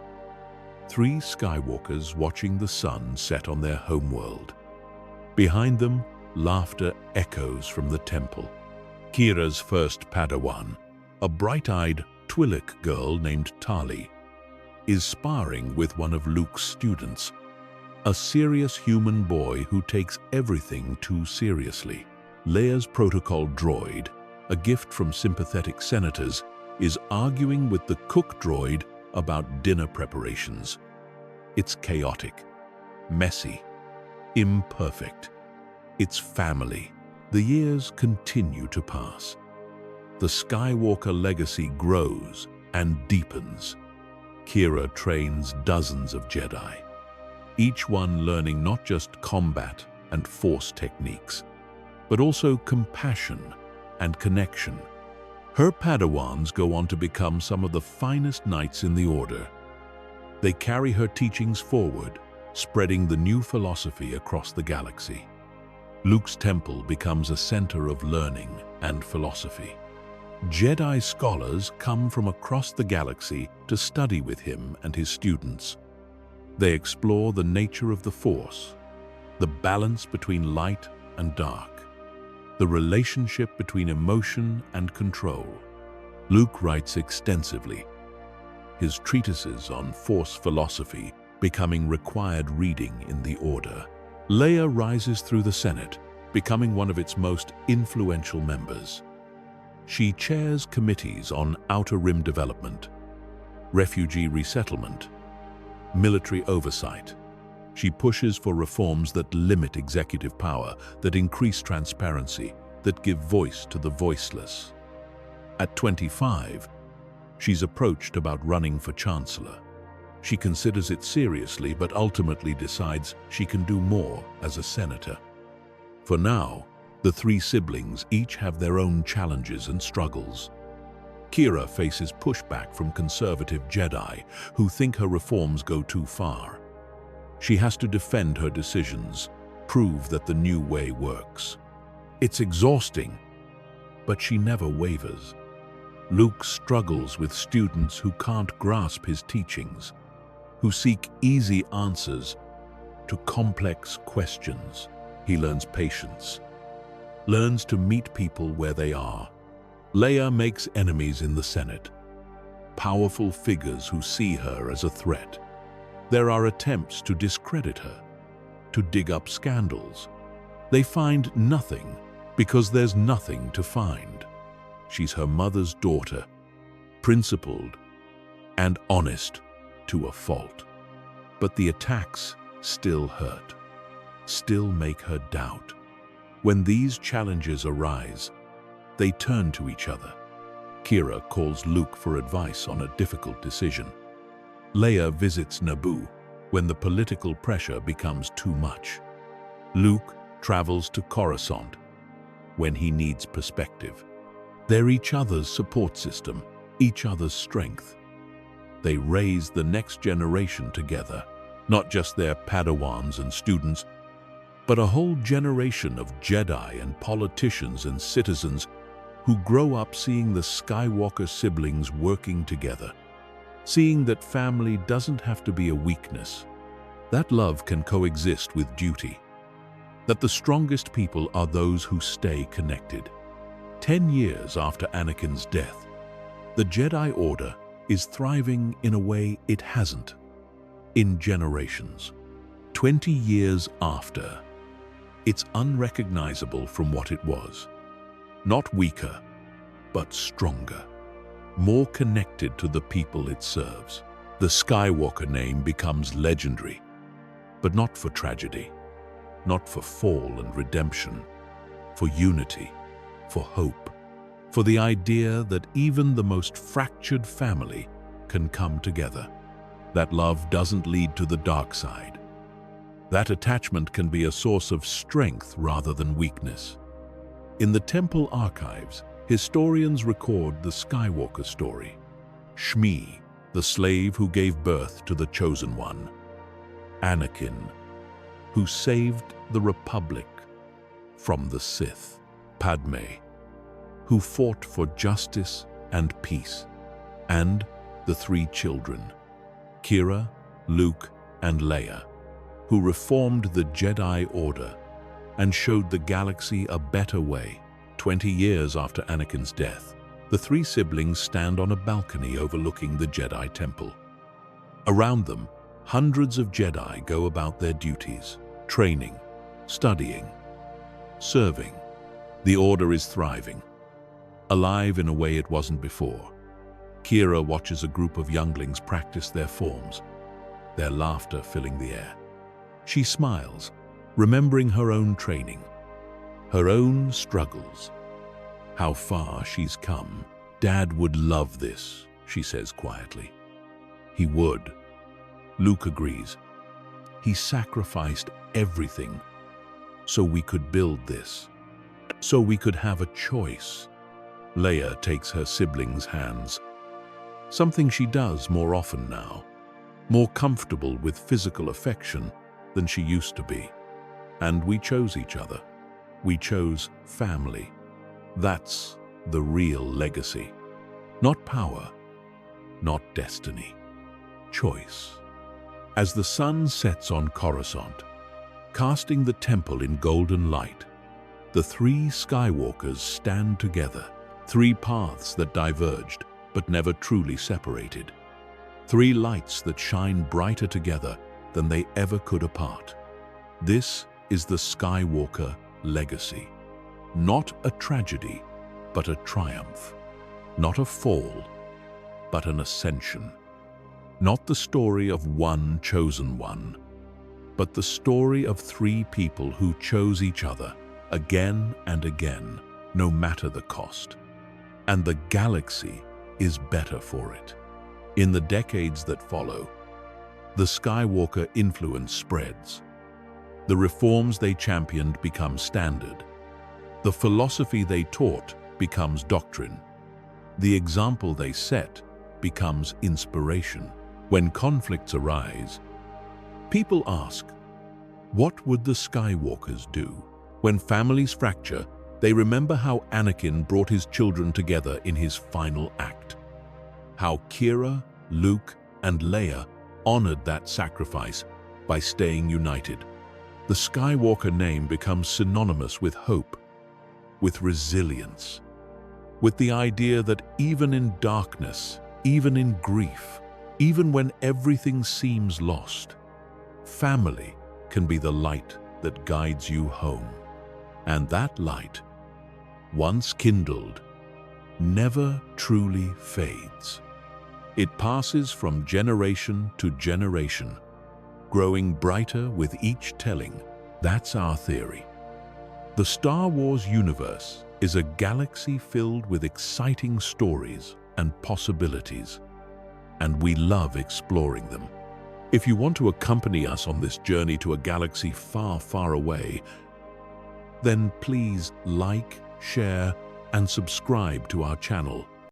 Three Skywalkers watching the sun set on their homeworld. Behind them, laughter echoes from the temple. Kira's first Padawan, a bright-eyed Twi'lek girl named Tali, is sparring with one of Luke's students, a serious human boy who takes everything too seriously. Leia's protocol droid, a gift from sympathetic senators, is arguing with the cook droid about dinner preparations. It's chaotic, messy, imperfect. It's family. The years continue to pass. The Skywalker legacy grows and deepens. Kira trains dozens of Jedi, each one learning not just combat and force techniques, but also compassion and connection. Her Padawans go on to become some of the finest knights in the Order. They carry her teachings forward, spreading the new philosophy across the galaxy. Luke's temple becomes a center of learning and philosophy. Jedi scholars come from across the galaxy to study with him and his students. They explore the nature of the Force, the balance between light and dark, the relationship between emotion and control. Luke writes extensively, his treatises on Force philosophy becoming required reading in the Order. Leia rises through the Senate, becoming one of its most influential members. She chairs committees on Outer Rim development, refugee resettlement, military oversight. She pushes for reforms that limit executive power, that increase transparency, that give voice to the voiceless. At 25, she's approached about running for chancellor. She considers it seriously, but ultimately decides she can do more as a senator. For now, the three siblings each have their own challenges and struggles. Qi'ra faces pushback from conservative Jedi who think her reforms go too far. She has to defend her decisions, prove that the new way works. It's exhausting, but she never wavers. Luke struggles with students who can't grasp his teachings, who seek easy answers to complex questions. He learns patience, learns to meet people where they are. Leia makes enemies in the Senate, powerful figures who see her as a threat. There are attempts to discredit her, to dig up scandals. They find nothing because there's nothing to find. She's her mother's daughter, principled and honest to a fault. But the attacks still hurt, still make her doubt. When these challenges arise, they turn to each other. Qi'ra calls Luke for advice on a difficult decision. Leia visits Naboo when the political pressure becomes too much. Luke travels to Coruscant when he needs perspective. They're each other's support system, each other's strength. They raise the next generation together, not just their Padawans and students, but a whole generation of Jedi and politicians and citizens who grow up seeing the Skywalker siblings working together, seeing that family doesn't have to be a weakness, that love can coexist with duty, that the strongest people are those who stay connected. 10 years after Anakin's death, the Jedi Order is thriving in a way it hasn't in generations. 20 years after, it's unrecognizable from what it was. Not weaker, but stronger, more connected to the people it serves. The Skywalker name becomes legendary, but not for tragedy, not for fall and redemption, for unity, for hope, for the idea that even the most fractured family can come together. That love doesn't lead to the dark side. That attachment can be a source of strength rather than weakness. In the temple archives, historians record the Skywalker story. Shmi, the slave who gave birth to the Chosen One. Anakin, who saved the Republic from the Sith. Padme, who fought for justice and peace. And the three children, Qi'ra, Luke, and Leia, who reformed the Jedi Order and showed the galaxy a better way. 20 years after Anakin's death, the three siblings stand on a balcony overlooking the Jedi Temple. Around them, hundreds of Jedi go about their duties, training, studying, serving. The Order is thriving, alive in a way it wasn't before. Qi'ra watches a group of younglings practice their forms, their laughter filling the air. She smiles, remembering her own training, her own struggles, how far she's come. Dad would love this, she says quietly. He would. Luke agrees. He sacrificed everything so we could build this, so we could have a choice. Leia takes her siblings' hands, something she does more often now, more comfortable with physical affection, than she used to be. And we chose each other. We chose family. That's the real legacy. Not power, not destiny. Choice. As the sun sets on Coruscant, casting the temple in golden light, the three Skywalkers stand together, three paths that diverged but never truly separated, three lights that shine brighter together than they ever could apart. This is the Skywalker legacy. Not a tragedy, but a triumph. Not a fall, but an ascension. Not the story of one chosen one, but the story of three people who chose each other again and again, no matter the cost. And the galaxy is better for it. In the decades that follow, the Skywalker influence spreads. The reforms they championed become standard. The philosophy they taught becomes doctrine. The example they set becomes inspiration. When conflicts arise, people ask, what would the Skywalkers do? When families fracture, they remember how Anakin brought his children together in his final act. How Kira, Luke, and Leia honored that sacrifice by staying united. The Skywalker name becomes synonymous with hope, with resilience, with the idea that even in darkness, even in grief, even when everything seems lost, family can be the light that guides you home. And that light, once kindled, never truly fades. It passes from generation to generation, growing brighter with each telling. That's our theory. The Star Wars universe is a galaxy filled with exciting stories and possibilities, and we love exploring them. If you want to accompany us on this journey to a galaxy far, far away, then please like, share, and subscribe to our channel.